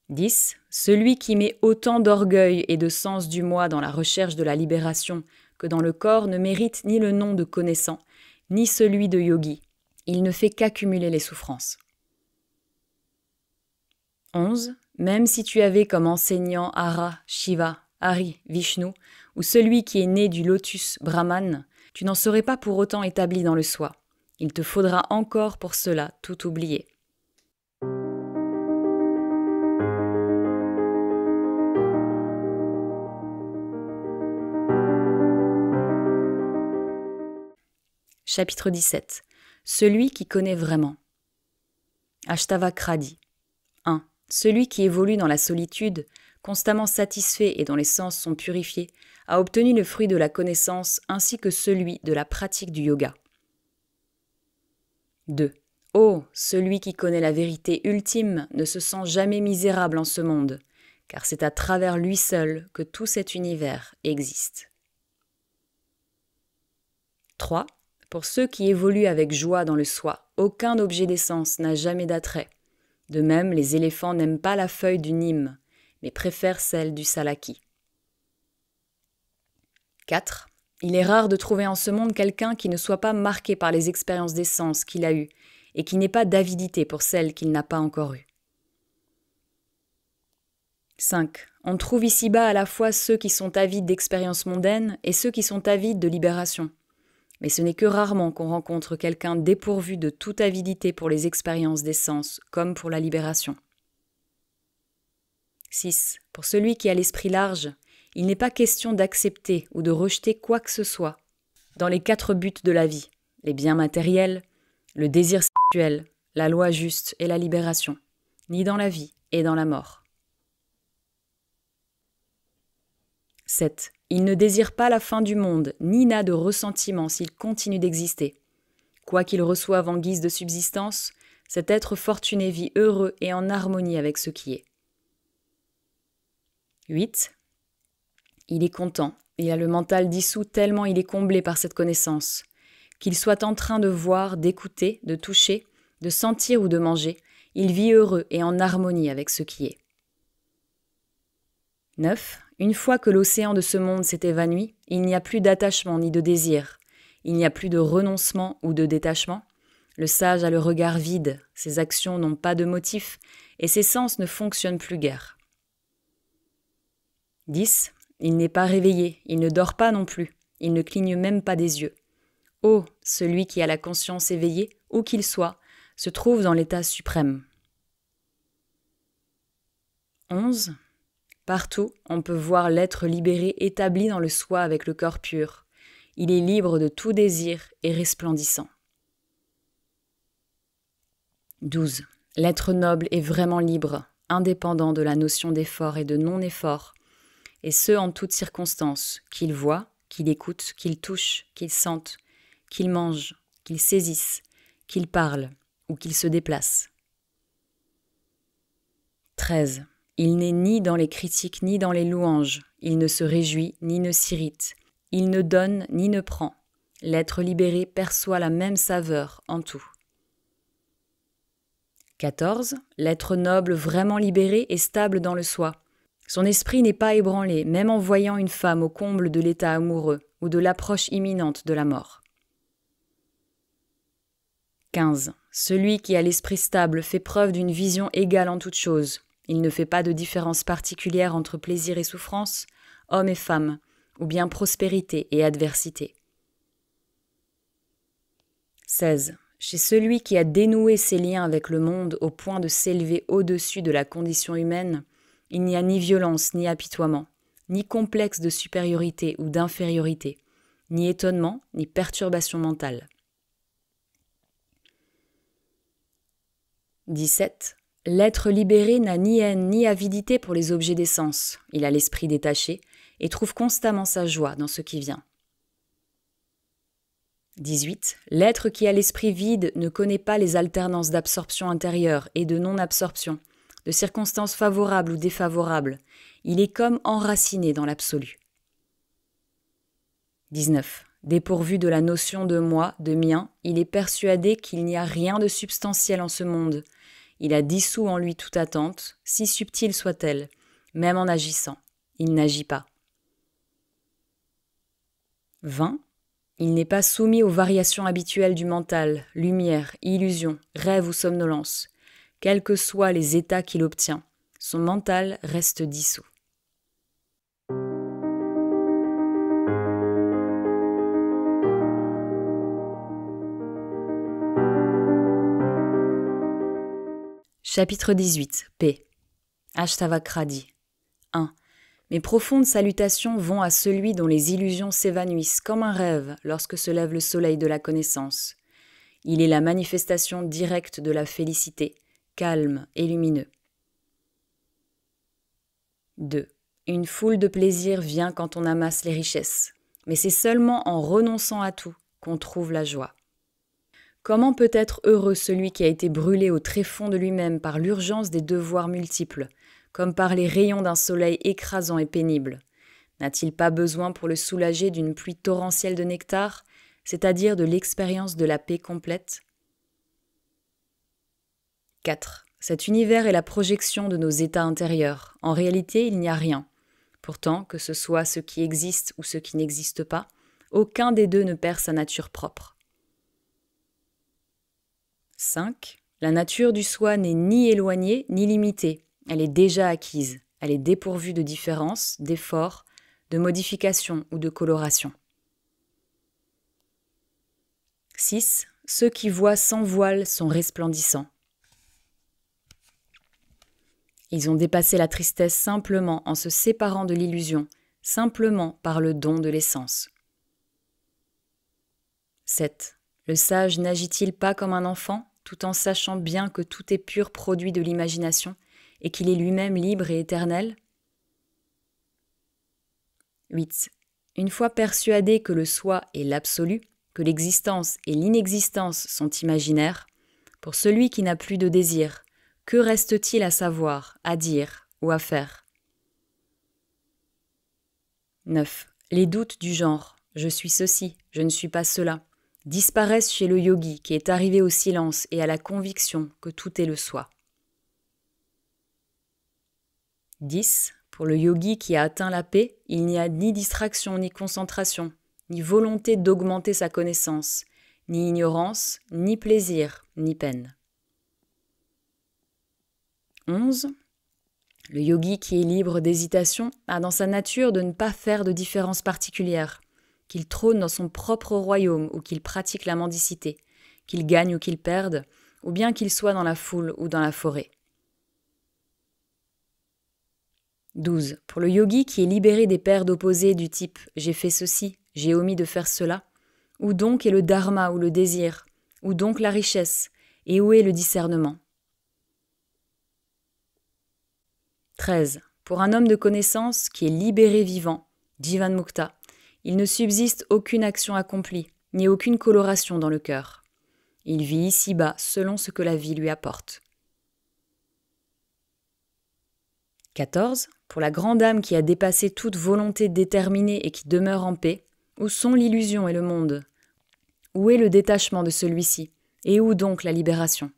10. Celui qui met autant d'orgueil et de sens du moi dans la recherche de la libération que dans le corps ne mérite ni le nom de connaissant, ni celui de yogi. Il ne fait qu'accumuler les souffrances. 11. Même si tu avais comme enseignant Hara, Shiva, Hari, Vishnu, ou celui qui est né du lotus Brahman, tu n'en serais pas pour autant établi dans le soi. Il te faudra encore pour cela tout oublier. Chapitre 17. Celui qui connaît vraiment. Ashtavakra dit 1. Celui qui évolue dans la solitude, constamment satisfait et dont les sens sont purifiés, a obtenu le fruit de la connaissance ainsi que celui de la pratique du yoga. 2. Ô, celui qui connaît la vérité ultime ne se sent jamais misérable en ce monde, car c'est à travers lui seul que tout cet univers existe. 3. Pour ceux qui évoluent avec joie dans le soi, aucun objet d'essence n'a jamais d'attrait. De même, les éléphants n'aiment pas la feuille du nîmes, mais préfèrent celle du salaki. 4. Il est rare de trouver en ce monde quelqu'un qui ne soit pas marqué par les expériences d'essence qu'il a eues et qui n'ait pas d'avidité pour celles qu'il n'a pas encore eues. 5. On trouve ici-bas à la fois ceux qui sont avides d'expériences mondaines et ceux qui sont avides de libération. Mais ce n'est que rarement qu'on rencontre quelqu'un dépourvu de toute avidité pour les expériences des sens, comme pour la libération. 6. Pour celui qui a l'esprit large, il n'est pas question d'accepter ou de rejeter quoi que ce soit dans les 4 buts de la vie, les biens matériels, le désir sexuel, la loi juste et la libération, ni dans la vie et dans la mort. 7. Il ne désire pas la fin du monde, ni n'a de ressentiment s'il continue d'exister. Quoi qu'il reçoive en guise de subsistance, cet être fortuné vit heureux et en harmonie avec ce qui est. 8. Il est content, il a le mental dissous tellement il est comblé par cette connaissance. Qu'il soit en train de voir, d'écouter, de toucher, de sentir ou de manger, il vit heureux et en harmonie avec ce qui est. 9. Une fois que l'océan de ce monde s'est évanoui, il n'y a plus d'attachement ni de désir. Il n'y a plus de renoncement ou de détachement. Le sage a le regard vide, ses actions n'ont pas de motif et ses sens ne fonctionnent plus guère. 10. Il n'est pas réveillé, il ne dort pas non plus, il ne cligne même pas des yeux. Oh, celui qui a la conscience éveillée, où qu'il soit, se trouve dans l'état suprême. 11. Partout, on peut voir l'être libéré établi dans le soi avec le corps pur. Il est libre de tout désir et resplendissant. 12. L'être noble est vraiment libre, indépendant de la notion d'effort et de non-effort, et ce en toutes circonstances, qu'il voit, qu'il écoute, qu'il touche, qu'il sente, qu'il mange, qu'il saisisse, qu'il parle ou qu'il se déplace. 13. Il n'est ni dans les critiques ni dans les louanges, il ne se réjouit ni ne s'irrite, il ne donne ni ne prend. L'être libéré perçoit la même saveur en tout. 14. L'être noble vraiment libéré est stable dans le soi. Son esprit n'est pas ébranlé, même en voyant une femme au comble de l'état amoureux ou de l'approche imminente de la mort. 15. Celui qui a l'esprit stable fait preuve d'une vision égale en toutes choses. Il ne fait pas de différence particulière entre plaisir et souffrance, homme et femme, ou bien prospérité et adversité. 16. Chez celui qui a dénoué ses liens avec le monde au point de s'élever au-dessus de la condition humaine, il n'y a ni violence ni apitoiement, ni complexe de supériorité ou d'infériorité, ni étonnement ni perturbation mentale. 17. L'être libéré n'a ni haine ni avidité pour les objets des sens. Il a l'esprit détaché et trouve constamment sa joie dans ce qui vient. 18. L'être qui a l'esprit vide ne connaît pas les alternances d'absorption intérieure et de non-absorption, de circonstances favorables ou défavorables. Il est comme enraciné dans l'absolu. 19. Dépourvu de la notion de moi, de mien, il est persuadé qu'il n'y a rien de substantiel en ce monde. Il a dissous en lui toute attente, si subtile soit-elle, même en agissant. Il n'agit pas. 20. Il n'est pas soumis aux variations habituelles du mental, lumière, illusion, rêve ou somnolence. Quels que soient les états qu'il obtient, son mental reste dissous. Chapitre 18. Paix. Ashtavakradi. 1. Mes profondes salutations vont à celui dont les illusions s'évanouissent comme un rêve lorsque se lève le soleil de la connaissance. Il est la manifestation directe de la félicité, calme et lumineux. 2. Une foule de plaisirs vient quand on amasse les richesses, mais c'est seulement en renonçant à tout qu'on trouve la joie. Comment peut être heureux celui qui a été brûlé au tréfonds de lui-même par l'urgence des devoirs multiples, comme par les rayons d'un soleil écrasant et pénible? N'a-t-il pas besoin pour le soulager d'une pluie torrentielle de nectar, c'est-à-dire de l'expérience de la paix complète? 4. Cet univers est la projection de nos états intérieurs. En réalité, il n'y a rien. Pourtant, que ce soit ce qui existe ou ce qui n'existe pas, aucun des deux ne perd sa nature propre. 5. La nature du soi n'est ni éloignée ni limitée. Elle est déjà acquise. Elle est dépourvue de différence, d'effort, de modification ou de coloration. 6. Ceux qui voient sans voile sont resplendissants. Ils ont dépassé la tristesse simplement en se séparant de l'illusion, simplement par le don de l'essence. 7. Le sage n'agit-il pas comme un enfant, tout en sachant bien que tout est pur produit de l'imagination et qu'il est lui-même libre et éternel ? 8. Une fois persuadé que le soi est l'absolu, que l'existence et l'inexistence sont imaginaires, pour celui qui n'a plus de désir, que reste-t-il à savoir, à dire ou à faire ? 9. Les doutes du genre « je suis ceci, je ne suis pas cela » disparaissent chez le yogi qui est arrivé au silence et à la conviction que tout est le soi. 10. Pour le yogi qui a atteint la paix, il n'y a ni distraction ni concentration, ni volonté d'augmenter sa connaissance, ni ignorance, ni plaisir, ni peine. 11. Le yogi qui est libre d'hésitation a dans sa nature de ne pas faire de différence particulière, qu'il trône dans son propre royaume ou qu'il pratique la mendicité, qu'il gagne ou qu'il perde, ou bien qu'il soit dans la foule ou dans la forêt. 12. Pour le yogi qui est libéré des paires d'opposés du type « j'ai fait ceci, j'ai omis de faire cela », où donc est le dharma ou le désir, où donc la richesse, et où est le discernement. 13. Pour un homme de connaissance qui est libéré vivant, Jivan Mukta, il ne subsiste aucune action accomplie, ni aucune coloration dans le cœur. Il vit ici-bas selon ce que la vie lui apporte. 14. Pour la grande âme qui a dépassé toute volonté déterminée et qui demeure en paix, où sont l'illusion et le monde ? Où est le détachement de celui-ci ? Et où donc la libération ?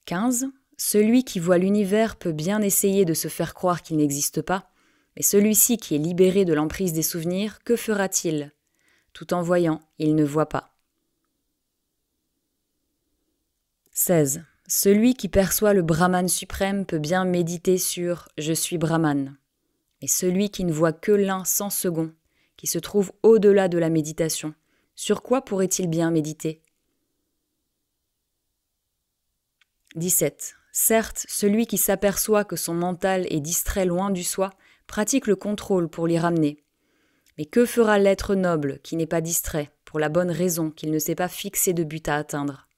15. Celui qui voit l'univers peut bien essayer de se faire croire qu'il n'existe pas, mais celui-ci qui est libéré de l'emprise des souvenirs, que fera-t-il ? Tout en voyant, il ne voit pas. 16. Celui qui perçoit le Brahman suprême peut bien méditer sur « je suis Brahman ». Mais celui qui ne voit que l'un sans second, qui se trouve au-delà de la méditation, sur quoi pourrait-il bien méditer ? 17. Certes, celui qui s'aperçoit que son mental est distrait loin du soi pratique le contrôle pour l'y ramener. Mais que fera l'être noble qui n'est pas distrait, pour la bonne raison qu'il ne s'est pas fixé de but à atteindre ?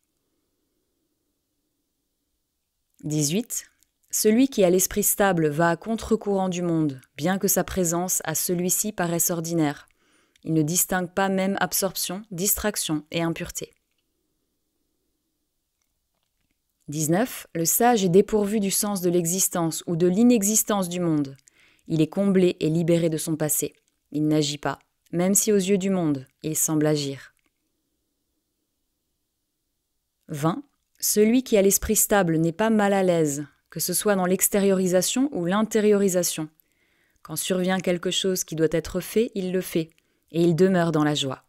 18. Celui qui a l'esprit stable va à contre-courant du monde, bien que sa présence à celui-ci paraisse ordinaire. Il ne distingue pas même absorption, distraction et impureté. 19. Le sage est dépourvu du sens de l'existence ou de l'inexistence du monde. Il est comblé et libéré de son passé. Il n'agit pas, même si aux yeux du monde, il semble agir. 20. Celui qui a l'esprit stable n'est pas mal à l'aise, que ce soit dans l'extériorisation ou l'intériorisation. Quand survient quelque chose qui doit être fait, il le fait, et il demeure dans la joie.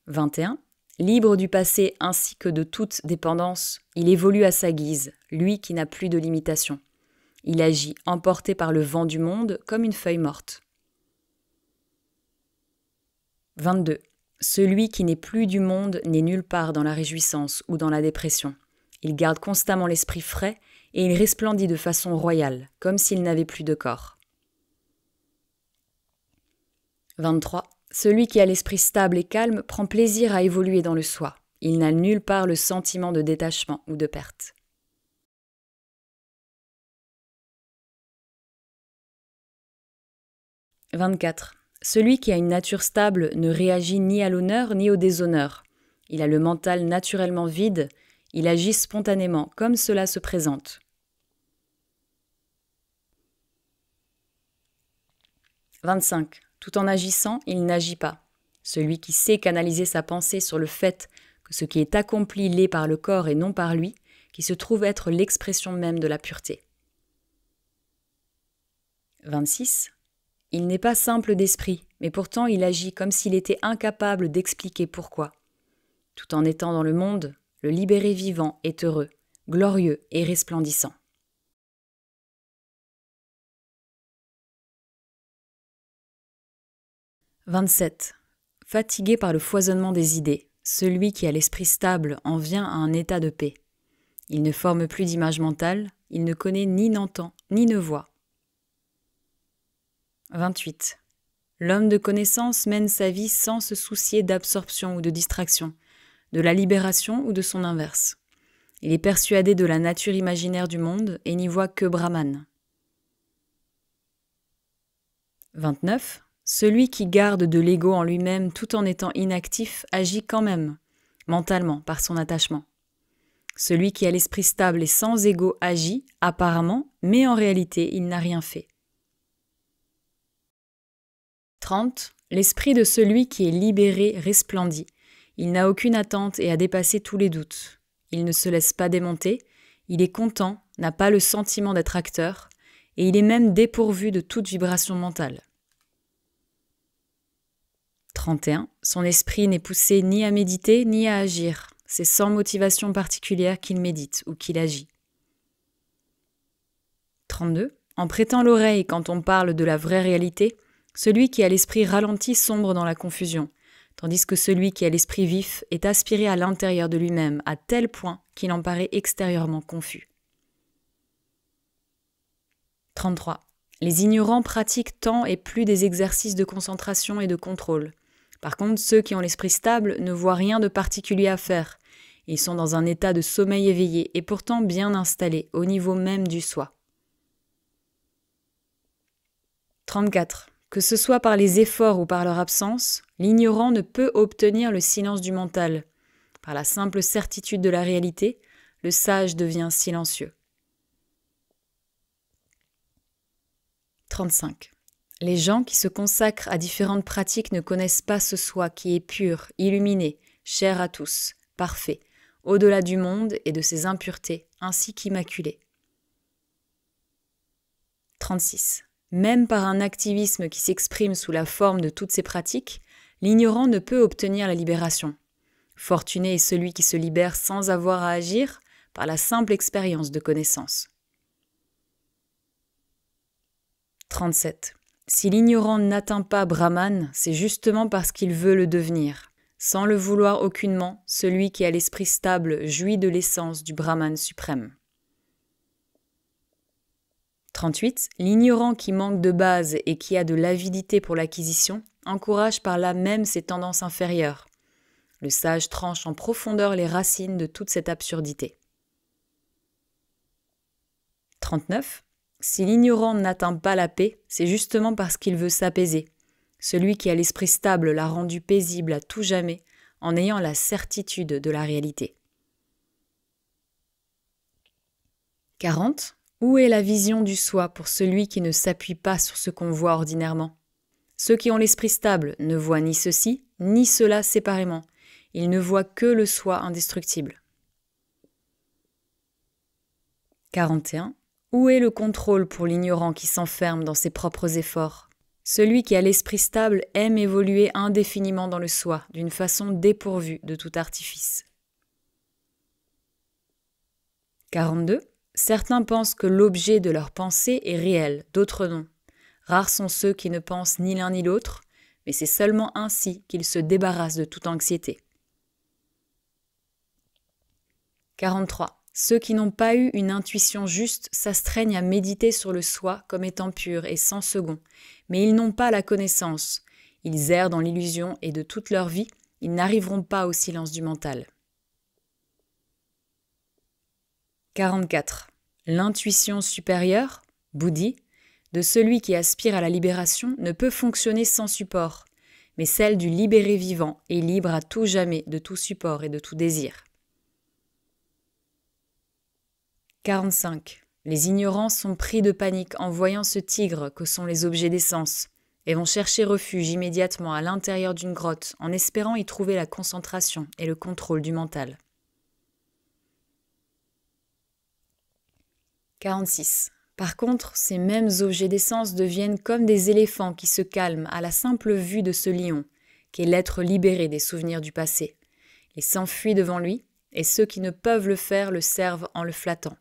21. Libre du passé ainsi que de toute dépendance, il évolue à sa guise, lui qui n'a plus de limitation. Il agit emporté par le vent du monde comme une feuille morte. 22. Celui qui n'est plus du monde n'est nulle part dans la réjouissance ou dans la dépression. Il garde constamment l'esprit frais et il resplendit de façon royale, comme s'il n'avait plus de corps. 23. Celui qui a l'esprit stable et calme prend plaisir à évoluer dans le soi. Il n'a nulle part le sentiment de détachement ou de perte. 24. Celui qui a une nature stable ne réagit ni à l'honneur ni au déshonneur. Il a le mental naturellement vide, il agit spontanément comme cela se présente. 25. Tout en agissant, il n'agit pas. Celui qui sait canaliser sa pensée sur le fait que ce qui est accompli l'est par le corps et non par lui, qui se trouve être l'expression même de la pureté. 26. Il n'est pas simple d'esprit, mais pourtant il agit comme s'il était incapable d'expliquer pourquoi. Tout en étant dans le monde, le libéré vivant est heureux, glorieux et resplendissant. « 27. Fatigué par le foisonnement des idées, celui qui a l'esprit stable en vient à un état de paix. Il ne forme plus d'image mentale, il ne connaît ni n'entend, ni ne voit. 28. l'homme de connaissance mène sa vie sans se soucier d'absorption ou de distraction, de la libération ou de son inverse. Il est persuadé de la nature imaginaire du monde et n'y voit que Brahman. 29. Celui qui garde de l'ego en lui-même tout en étant inactif agit quand même, mentalement, par son attachement. Celui qui a l'esprit stable et sans ego agit, apparemment, mais en réalité, il n'a rien fait. 30. L'esprit de celui qui est libéré resplendit. Il n'a aucune attente et a dépassé tous les doutes. Il ne se laisse pas démonter, il est content, n'a pas le sentiment d'être acteur, et il est même dépourvu de toute vibration mentale. 31. Son esprit n'est poussé ni à méditer ni à agir. C'est sans motivation particulière qu'il médite ou qu'il agit. 32. En prêtant l'oreille quand on parle de la vraie réalité, celui qui a l'esprit ralenti sombre dans la confusion, tandis que celui qui a l'esprit vif est aspiré à l'intérieur de lui-même à tel point qu'il en paraît extérieurement confus. 33. Les ignorants pratiquent tant et plus des exercices de concentration et de contrôle. Par contre, ceux qui ont l'esprit stable ne voient rien de particulier à faire. Ils sont dans un état de sommeil éveillé et pourtant bien installés au niveau même du soi. 34. Que ce soit par les efforts ou par leur absence, l'ignorant ne peut obtenir le silence du mental. Par la simple certitude de la réalité, le sage devient silencieux. 35. Les gens qui se consacrent à différentes pratiques ne connaissent pas ce soi qui est pur, illuminé, cher à tous, parfait, au-delà du monde et de ses impuretés, ainsi qu'immaculé. 36. Même par un activisme qui s'exprime sous la forme de toutes ces pratiques, l'ignorant ne peut obtenir la libération. Fortuné est celui qui se libère sans avoir à agir par la simple expérience de connaissance. 37. Si l'ignorant n'atteint pas Brahman, c'est justement parce qu'il veut le devenir. Sans le vouloir aucunement, celui qui a l'esprit stable jouit de l'essence du Brahman suprême. 38. L'ignorant qui manque de base et qui a de l'avidité pour l'acquisition encourage par là même ses tendances inférieures. Le sage tranche en profondeur les racines de toute cette absurdité. 39. Si l'ignorant n'atteint pas la paix, c'est justement parce qu'il veut s'apaiser. Celui qui a l'esprit stable l'a rendu paisible à tout jamais en ayant la certitude de la réalité. 40. Où est la vision du soi pour celui qui ne s'appuie pas sur ce qu'on voit ordinairement ? Ceux qui ont l'esprit stable ne voient ni ceci, ni cela séparément. Ils ne voient que le soi indestructible. 41. Où est le contrôle pour l'ignorant qui s'enferme dans ses propres efforts ? Celui qui a l'esprit stable aime évoluer indéfiniment dans le soi, d'une façon dépourvue de tout artifice. 42. Certains pensent que l'objet de leur pensée est réel, d'autres non. Rares sont ceux qui ne pensent ni l'un ni l'autre, mais c'est seulement ainsi qu'ils se débarrassent de toute anxiété. 43. Ceux qui n'ont pas eu une intuition juste s'astreignent à méditer sur le soi comme étant pur et sans second, mais ils n'ont pas la connaissance. Ils errent dans l'illusion et de toute leur vie, ils n'arriveront pas au silence du mental. 44. L'intuition supérieure, Bouddhi, de celui qui aspire à la libération ne peut fonctionner sans support, mais celle du libéré vivant est libre à tout jamais de tout support et de tout désir. 45. Les ignorants sont pris de panique en voyant ce tigre que sont les objets des sens et vont chercher refuge immédiatement à l'intérieur d'une grotte en espérant y trouver la concentration et le contrôle du mental. 46. Par contre, ces mêmes objets d'essence deviennent comme des éléphants qui se calment à la simple vue de ce lion, qui est l'être libéré des souvenirs du passé. Il s'enfuit devant lui, et ceux qui ne peuvent le faire le servent en le flattant.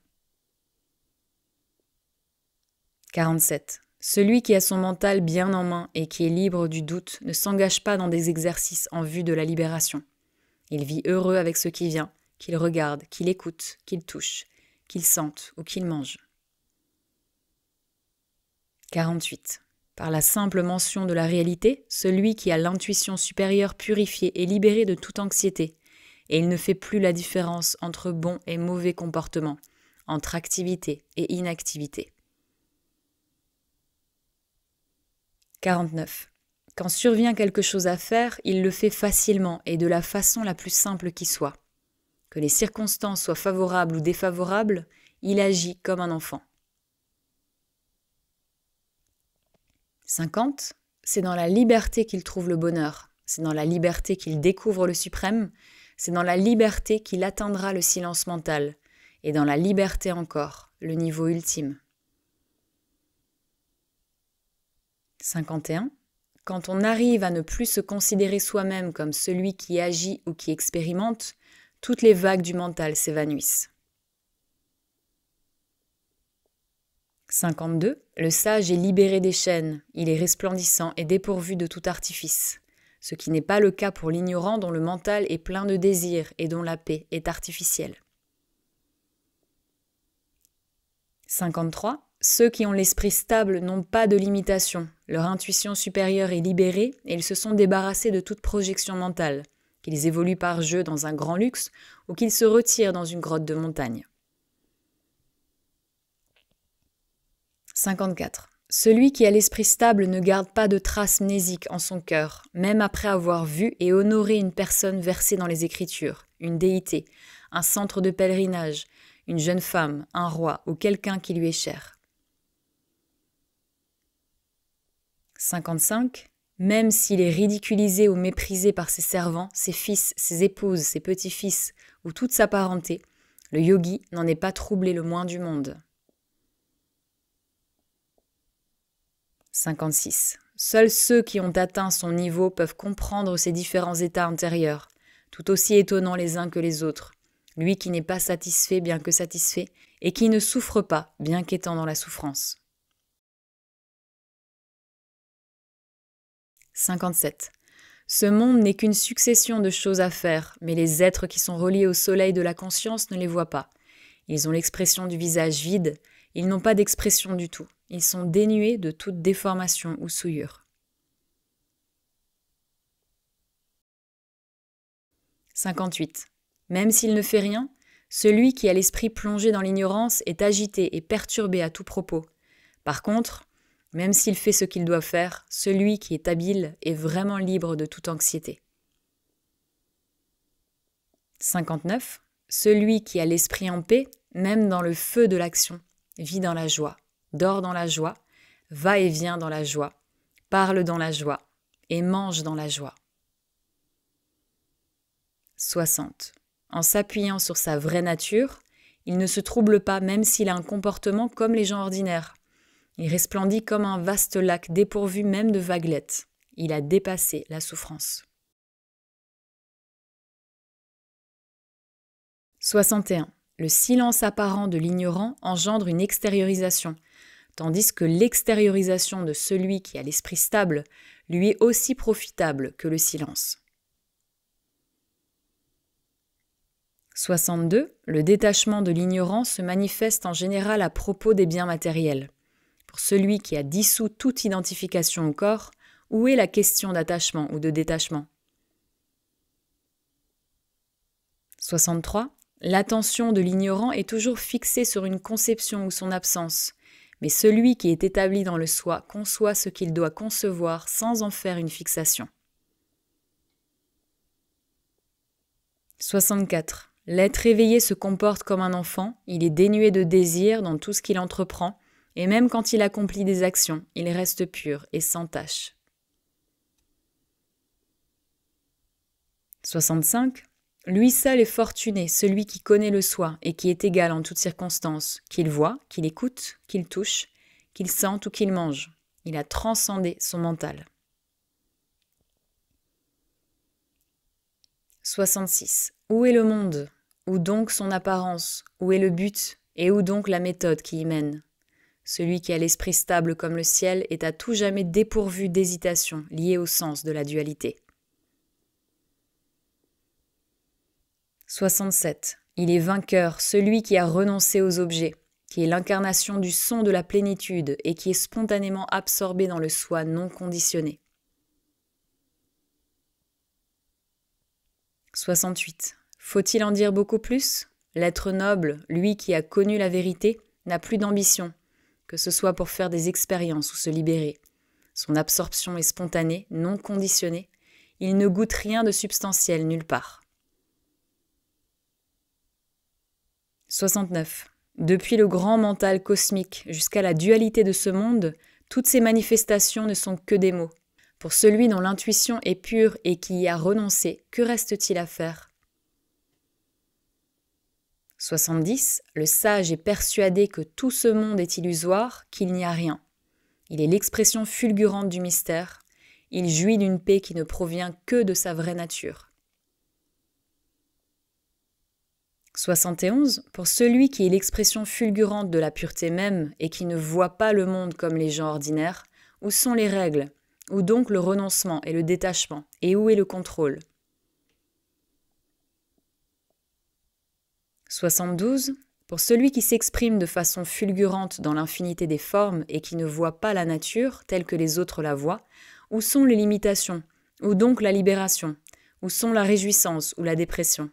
47. Celui qui a son mental bien en main et qui est libre du doute ne s'engage pas dans des exercices en vue de la libération. Il vit heureux avec ce qui vient, qu'il regarde, qu'il écoute, qu'il touche, qu'il sente ou qu'il mange. 48. Par la simple mention de la réalité, celui qui a l'intuition supérieure purifiée est libéré de toute anxiété, et il ne fait plus la différence entre bon et mauvais comportement, entre activité et inactivité. 49. Quand survient quelque chose à faire, il le fait facilement et de la façon la plus simple qui soit. Que les circonstances soient favorables ou défavorables, il agit comme un enfant. 50. C'est dans la liberté qu'il trouve le bonheur, c'est dans la liberté qu'il découvre le suprême, c'est dans la liberté qu'il atteindra le silence mental, et dans la liberté encore, le niveau ultime. 51. Quand on arrive à ne plus se considérer soi-même comme celui qui agit ou qui expérimente, toutes les vagues du mental s'évanouissent. 52. Le sage est libéré des chaînes, il est resplendissant et dépourvu de tout artifice, ce qui n'est pas le cas pour l'ignorant dont le mental est plein de désirs et dont la paix est artificielle. 53. Ceux qui ont l'esprit stable n'ont pas de limitation, leur intuition supérieure est libérée et ils se sont débarrassés de toute projection mentale, qu'ils évoluent par jeu dans un grand luxe ou qu'ils se retirent dans une grotte de montagne. 54. Celui qui a l'esprit stable ne garde pas de traces mnésiques en son cœur, même après avoir vu et honoré une personne versée dans les Écritures, une déité, un centre de pèlerinage, une jeune femme, un roi ou quelqu'un qui lui est cher. 55. Même s'il est ridiculisé ou méprisé par ses servants, ses fils, ses épouses, ses petits-fils ou toute sa parenté, le yogi n'en est pas troublé le moins du monde. 56. Seuls ceux qui ont atteint son niveau peuvent comprendre ses différents états intérieurs, tout aussi étonnants les uns que les autres. Lui qui n'est pas satisfait bien que satisfait, et qui ne souffre pas bien qu'étant dans la souffrance. 57. Ce monde n'est qu'une succession de choses à faire, mais les êtres qui sont reliés au soleil de la conscience ne les voient pas. Ils ont l'expression du visage vide, ils n'ont pas d'expression du tout. Ils sont dénués de toute déformation ou souillure. 58. Même s'il ne fait rien, celui qui a l'esprit plongé dans l'ignorance est agité et perturbé à tout propos. Par contre, même s'il fait ce qu'il doit faire, celui qui est habile est vraiment libre de toute anxiété. 59. Celui qui a l'esprit en paix, même dans le feu de l'action, vit dans la joie, dort dans la joie, va et vient dans la joie, parle dans la joie et mange dans la joie. 60. En s'appuyant sur sa vraie nature, il ne se trouble pas même s'il a un comportement comme les gens ordinaires. Il resplendit comme un vaste lac dépourvu même de vaguelettes. Il a dépassé la souffrance. 61. Le silence apparent de l'ignorant engendre une extériorisation, tandis que l'extériorisation de celui qui a l'esprit stable lui est aussi profitable que le silence. 62. Le détachement de l'ignorant se manifeste en général à propos des biens matériels. Pour celui qui a dissous toute identification au corps, où est la question d'attachement ou de détachement ? 63. L'attention de l'ignorant est toujours fixée sur une conception ou son absence, mais celui qui est établi dans le soi conçoit ce qu'il doit concevoir sans en faire une fixation. 64. L'être éveillé se comporte comme un enfant, il est dénué de désir dans tout ce qu'il entreprend, et même quand il accomplit des actions, il reste pur et sans tache. 65. Lui seul est fortuné, celui qui connaît le soi et qui est égal en toutes circonstances, qu'il voit, qu'il écoute, qu'il touche, qu'il sente ou qu'il mange. Il a transcendé son mental. 66. Où est le monde ? Où donc son apparence ? Où est le but ? Et où donc la méthode qui y mène ? Celui qui a l'esprit stable comme le ciel est à tout jamais dépourvu d'hésitation liée au sens de la dualité. 67. Il est vainqueur, celui qui a renoncé aux objets. qui est l'incarnation du son de la plénitude et qui est spontanément absorbé dans le soi non conditionné. 68. Faut-il en dire beaucoup plus ? L'être noble, lui qui a connu la vérité, n'a plus d'ambition, que ce soit pour faire des expériences ou se libérer. Son absorption est spontanée, non conditionnée. Il ne goûte rien de substantiel nulle part. 69. Depuis le grand mental cosmique jusqu'à la dualité de ce monde, toutes ces manifestations ne sont que des mots. Pour celui dont l'intuition est pure et qui y a renoncé, que reste-t-il à faire ? 70. Le sage est persuadé que tout ce monde est illusoire, qu'il n'y a rien. Il est l'expression fulgurante du mystère. Il jouit d'une paix qui ne provient que de sa vraie nature. 71. Pour celui qui est l'expression fulgurante de la pureté même et qui ne voit pas le monde comme les gens ordinaires, où sont les règles ? Où donc le renoncement et le détachement ? Et où est le contrôle ? 72. Pour celui qui s'exprime de façon fulgurante dans l'infinité des formes et qui ne voit pas la nature telle que les autres la voient, où sont les limitations ? Où donc la libération ? Où sont la réjouissance ou la dépression ?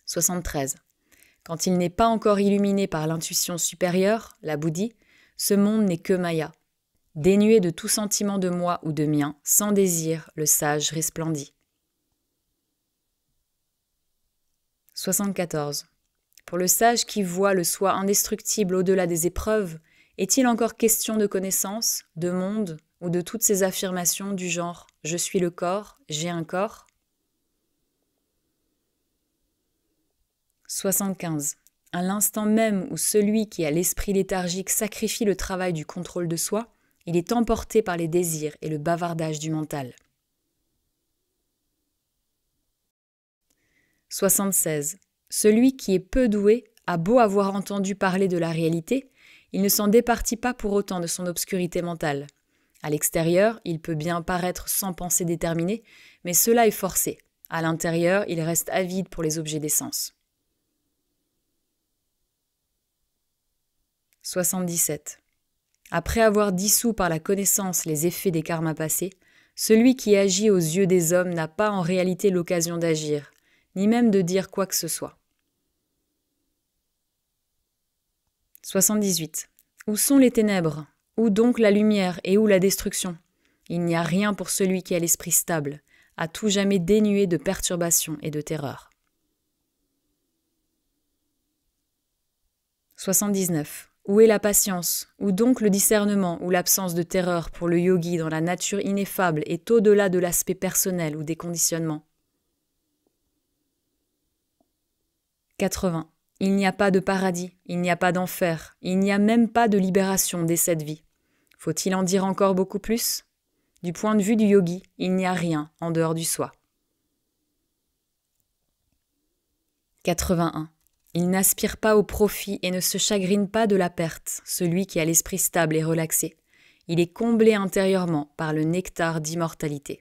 73. Quand il n'est pas encore illuminé par l'intuition supérieure, la bouddhi, ce monde n'est que Maya. Dénué de tout sentiment de moi ou de mien, sans désir, le sage resplendit. 74. Pour le sage qui voit le soi indestructible au-delà des épreuves, est-il encore question de connaissance, de monde ou de toutes ces affirmations du genre « je suis le corps, j'ai un corps » ? 75. À l'instant même où celui qui a l'esprit léthargique sacrifie le travail du contrôle de soi, il est emporté par les désirs et le bavardage du mental. 76. Celui qui est peu doué a beau avoir entendu parler de la réalité, il ne s'en départit pas pour autant de son obscurité mentale. À l'extérieur, il peut bien paraître sans pensée déterminée, mais cela est forcé. À l'intérieur, il reste avide pour les objets des sens. 77. Après avoir dissous par la connaissance les effets des karmas passés, celui qui agit aux yeux des hommes n'a pas en réalité l'occasion d'agir, ni même de dire quoi que ce soit. 78. Où sont les ténèbres ? Où donc la lumière et où la destruction ? Il n'y a rien pour celui qui a l'esprit stable, à tout jamais dénué de perturbation et de terreur. 79. Où est la patience ? Où donc le discernement ou l'absence de terreur pour le yogi dont la nature ineffable est au-delà de l'aspect personnel ou des conditionnements ? 80. Il n'y a pas de paradis, il n'y a pas d'enfer, il n'y a même pas de libération dès cette vie. Faut-il en dire encore beaucoup plus ? Du point de vue du yogi, il n'y a rien en dehors du soi. 81. Il n'aspire pas au profit et ne se chagrine pas de la perte, celui qui a l'esprit stable et relaxé. Il est comblé intérieurement par le nectar d'immortalité.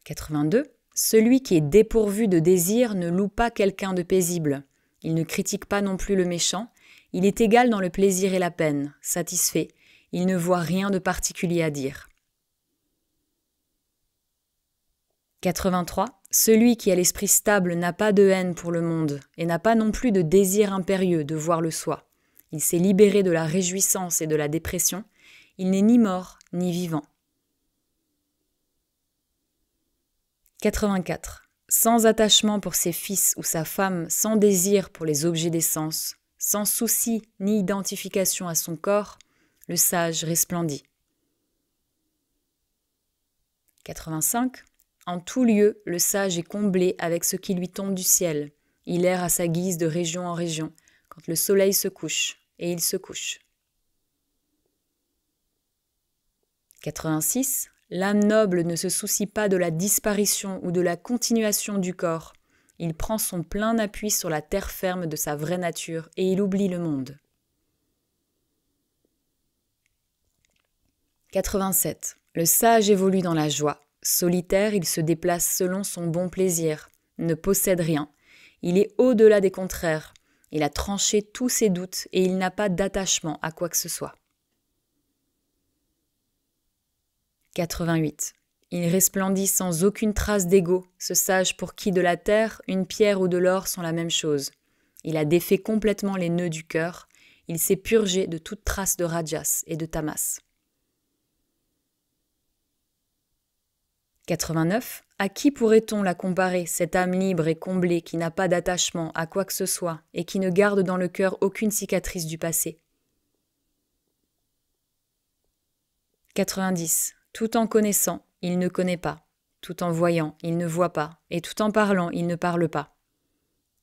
82. Celui qui est dépourvu de désir ne loue pas quelqu'un de paisible. Il ne critique pas non plus le méchant. Il est égal dans le plaisir et la peine, satisfait. Il ne voit rien de particulier à dire. 83. Celui qui a l'esprit stable n'a pas de haine pour le monde et n'a pas non plus de désir impérieux de voir le soi. Il s'est libéré de la réjouissance et de la dépression. Il n'est ni mort ni vivant. 84. Sans attachement pour ses fils ou sa femme, sans désir pour les objets des sens, sans souci ni identification à son corps, le sage resplendit. 85. En tout lieu, le sage est comblé avec ce qui lui tombe du ciel. Il erre à sa guise de région en région, quand le soleil se couche, et il se couche. 86. L'âme noble ne se soucie pas de la disparition ou de la continuation du corps. Il prend son plein appui sur la terre ferme de sa vraie nature et il oublie le monde. 87. Le sage évolue dans la joie. Solitaire, il se déplace selon son bon plaisir. ne possède rien. Il est au-delà des contraires. Il a tranché tous ses doutes et il n'a pas d'attachement à quoi que ce soit. 88. Il resplendit sans aucune trace d'ego, ce sage pour qui de la terre, une pierre ou de l'or sont la même chose. Il a défait complètement les nœuds du cœur. Il s'est purgé de toute trace de rajas et de tamas. 89. À qui pourrait-on la comparer, cette âme libre et comblée qui n'a pas d'attachement à quoi que ce soit et qui ne garde dans le cœur aucune cicatrice du passé? 90. Tout en connaissant, il ne connaît pas. Tout en voyant, il ne voit pas. Et tout en parlant, il ne parle pas.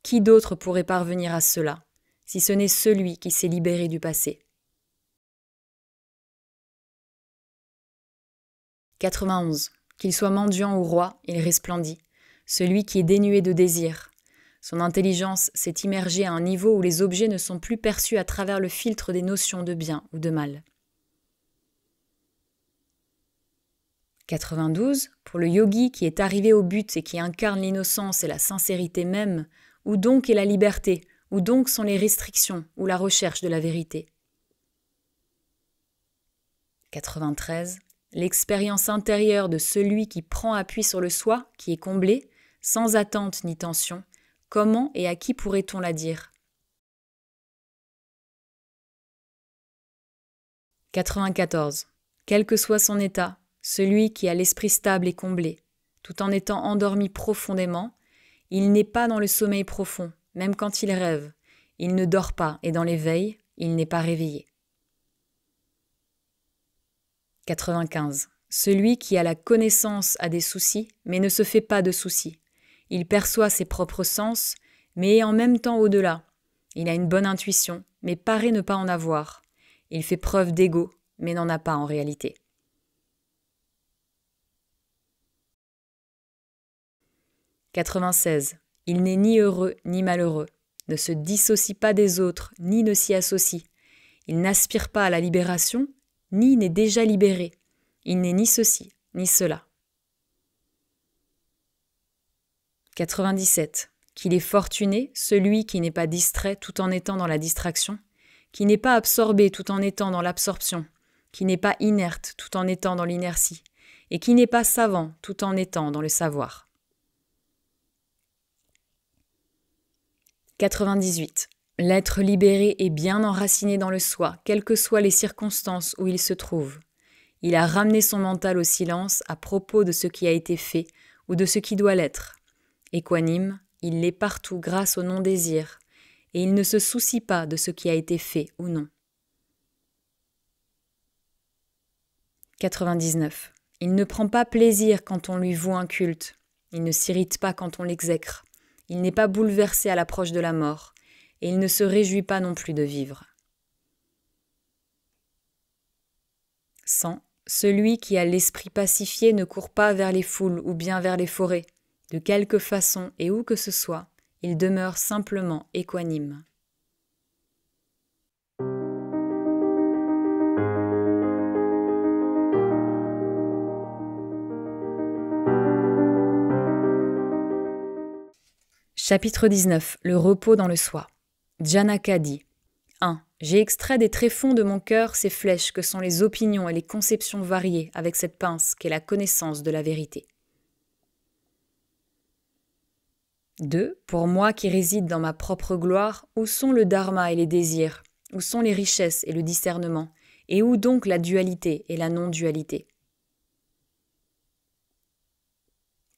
Qui d'autre pourrait parvenir à cela, si ce n'est celui qui s'est libéré du passé? 91. Qu'il soit mendiant ou roi, il resplendit, celui qui est dénué de désir. Son intelligence s'est immergée à un niveau où les objets ne sont plus perçus à travers le filtre des notions de bien ou de mal. 92. Pour le yogi qui est arrivé au but et qui incarne l'innocence et la sincérité même, où donc est la liberté, où donc sont les restrictions ou la recherche de la vérité? 93. L'expérience intérieure de celui qui prend appui sur le soi, qui est comblé, sans attente ni tension, comment et à qui pourrait-on la dire? 94. Quel que soit son état, celui qui a l'esprit stable et comblé, tout en étant endormi profondément, il n'est pas dans le sommeil profond, même quand il rêve, il ne dort pas et dans l'éveil, il n'est pas réveillé. 95. Celui qui a la connaissance a des soucis, mais ne se fait pas de soucis. Il perçoit ses propres sens, mais est en même temps au-delà. Il a une bonne intuition, mais paraît ne pas en avoir. Il fait preuve d'ego, mais n'en a pas en réalité. 96. Il n'est ni heureux ni malheureux, ne se dissocie pas des autres, ni ne s'y associe. Il n'aspire pas à la libération, ni n'est déjà libéré. Il n'est ni ceci, ni cela. 97. Qu'il est fortuné, celui qui n'est pas distrait tout en étant dans la distraction, qui n'est pas absorbé tout en étant dans l'absorption, qui n'est pas inerte tout en étant dans l'inertie, et qui n'est pas savant tout en étant dans le savoir. 98. L'être libéré est bien enraciné dans le soi, quelles que soient les circonstances où il se trouve. Il a ramené son mental au silence à propos de ce qui a été fait ou de ce qui doit l'être. Équanime, il l'est partout grâce au non-désir, et il ne se soucie pas de ce qui a été fait ou non. 99. Il ne prend pas plaisir quand on lui voue un culte. Il ne s'irrite pas quand on l'exècre. Il n'est pas bouleversé à l'approche de la mort, et il ne se réjouit pas non plus de vivre. 100. Celui qui a l'esprit pacifié ne court pas vers les foules ou bien vers les forêts. De quelque façon et où que ce soit, il demeure simplement équanime. Chapitre 19. Le repos dans le soi. Janaka dit 1. J'ai extrait des tréfonds de mon cœur ces flèches que sont les opinions et les conceptions variées avec cette pince qu'est la connaissance de la vérité. 2. Pour moi qui réside dans ma propre gloire, où sont le dharma et les désirs? Où sont les richesses et le discernement? Et où donc la dualité et la non-dualité?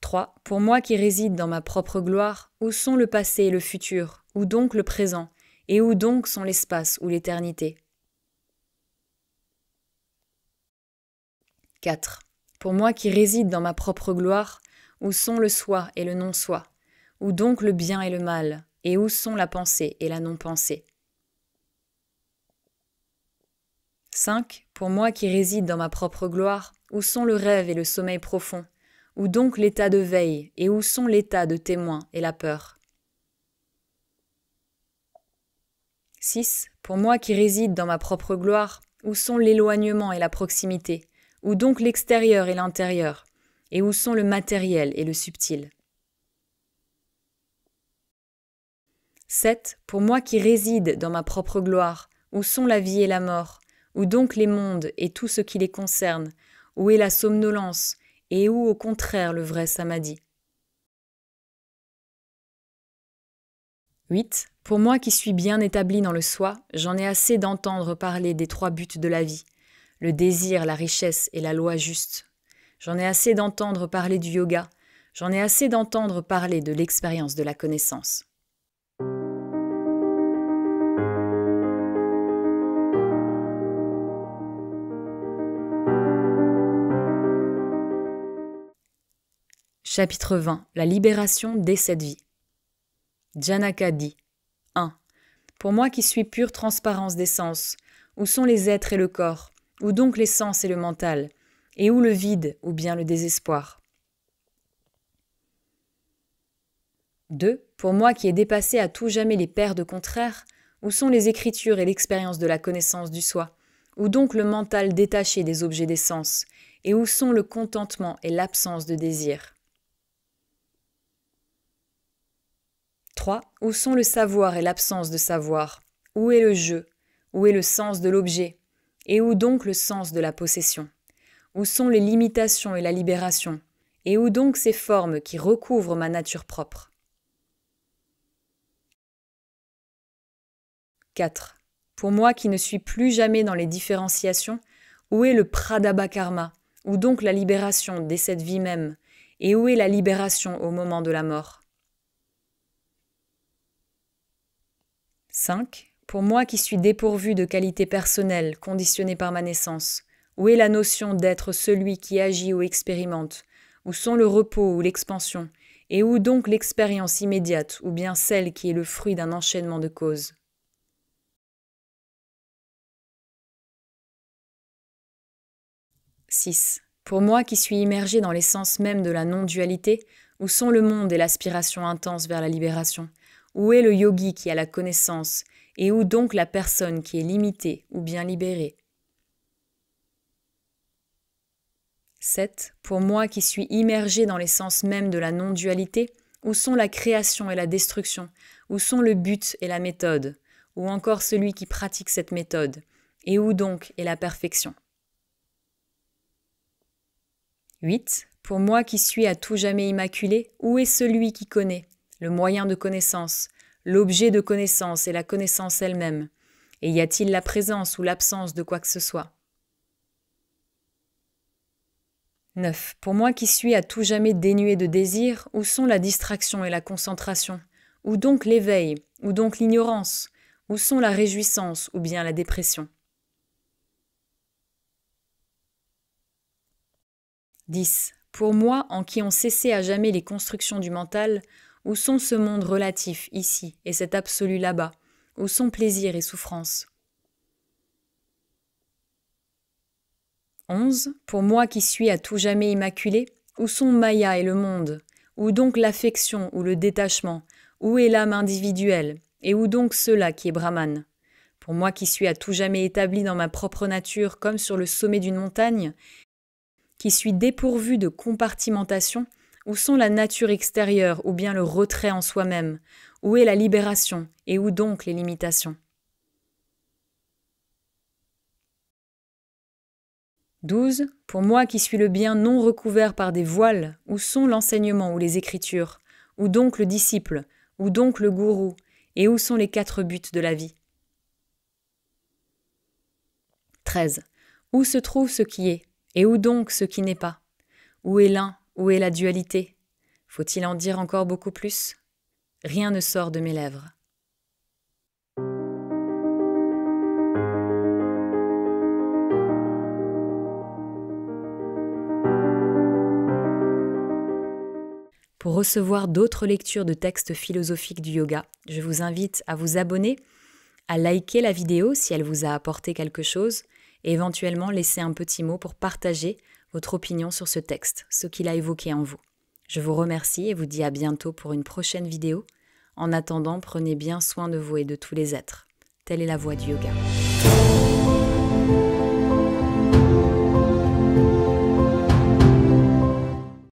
3. Pour moi qui réside dans ma propre gloire, où sont le passé et le futur? Où donc le présent? Et où donc sont l'espace ou l'éternité? 4. Pour moi qui réside dans ma propre gloire, où sont le soi et le non-soi? Où donc le bien et le mal? Et où sont la pensée et la non-pensée? 5. Pour moi qui réside dans ma propre gloire, où sont le rêve et le sommeil profond? Où donc l'état de veille? Et où sont l'état de témoin et la peur? 6. Pour moi qui réside dans ma propre gloire, où sont l'éloignement et la proximité? Où donc l'extérieur et l'intérieur? Et où sont le matériel et le subtil? 7. Pour moi qui réside dans ma propre gloire, où sont la vie et la mort, où donc les mondes et tout ce qui les concerne, où est la somnolence, et où au contraire le vrai samadhi. 8. Pour moi qui suis bien établi dans le soi, j'en ai assez d'entendre parler des 3 buts de la vie, le désir, la richesse et la loi juste. J'en ai assez d'entendre parler du yoga, j'en ai assez d'entendre parler de l'expérience de la connaissance. Chapitre 20. La libération dès cette vie. Janaka dit 1. Pour moi qui suis pure transparence des sens, où sont les êtres et le corps, où donc les sens et le mental, et où le vide ou bien le désespoir. 2. Pour moi qui ai dépassé à tout jamais les paires de contraires, où sont les écritures et l'expérience de la connaissance du soi, où donc le mental détaché des objets des sens, et où sont le contentement et l'absence de désir. 3. Où sont le savoir et l'absence de savoir? Où est le jeu? Où est le sens de l'objet? Et où donc le sens de la possession? Où sont les limitations et la libération? Et où donc ces formes qui recouvrent ma nature propre? 4. Pour moi qui ne suis plus jamais dans les différenciations, où est le pradabha-karma? Où donc la libération dès cette vie même? Et où est la libération au moment de la mort? 5. Pour moi qui suis dépourvu de qualités personnelles conditionnées par ma naissance, où est la notion d'être celui qui agit ou expérimente? Où sont le repos ou l'expansion? Et où donc l'expérience immédiate ou bien celle qui est le fruit d'un enchaînement de causes? 6. Pour moi qui suis immergé dans l'essence même de la non-dualité, où sont le monde et l'aspiration intense vers la libération? Où est le yogi qui a la connaissance, et où donc la personne qui est limitée ou bien libérée? 7. Pour moi qui suis immergé dans l'essence même de la non-dualité, où sont la création et la destruction? Où sont le but et la méthode? Ou encore celui qui pratique cette méthode? Et où donc est la perfection? 8. Pour moi qui suis à tout jamais immaculé, où est celui qui connaît? Le moyen de connaissance, l'objet de connaissance et la connaissance elle-même? Et y a-t-il la présence ou l'absence de quoi que ce soit? 9. Pour moi qui suis à tout jamais dénué de désir, où sont la distraction et la concentration? Où donc l'éveil? Où donc l'ignorance? Où sont la réjouissance ou bien la dépression? 10. Pour moi, en qui ont cessé à jamais les constructions du mental, où sont ce monde relatif ici et cet absolu là-bas? Où sont plaisir et souffrance? 11. Pour moi qui suis à tout jamais immaculé, où sont Maya et le monde? Où donc l'affection ou le détachement? Où est l'âme individuelle? Et où donc cela qui est Brahman? Pour moi qui suis à tout jamais établi dans ma propre nature comme sur le sommet d'une montagne, qui suis dépourvu de compartimentation, où sont la nature extérieure ou bien le retrait en soi-même? Où est la libération et où donc les limitations? 12. Pour moi qui suis le bien non recouvert par des voiles, où sont l'enseignement ou les écritures? Où donc le disciple? Où donc le gourou? Et où sont les 4 buts de la vie? 13. Où se trouve ce qui est? Et où donc ce qui n'est pas? Où est l'un? Où est la dualité? Faut-il en dire encore beaucoup plus? Rien ne sort de mes lèvres. Pour recevoir d'autres lectures de textes philosophiques du yoga, je vous invite à vous abonner, à liker la vidéo si elle vous a apporté quelque chose et éventuellement laisser un petit mot pour partager votre opinion sur ce texte, ce qu'il a évoqué en vous. Je vous remercie et vous dis à bientôt pour une prochaine vidéo. En attendant, prenez bien soin de vous et de tous les êtres. Telle est la voie du yoga.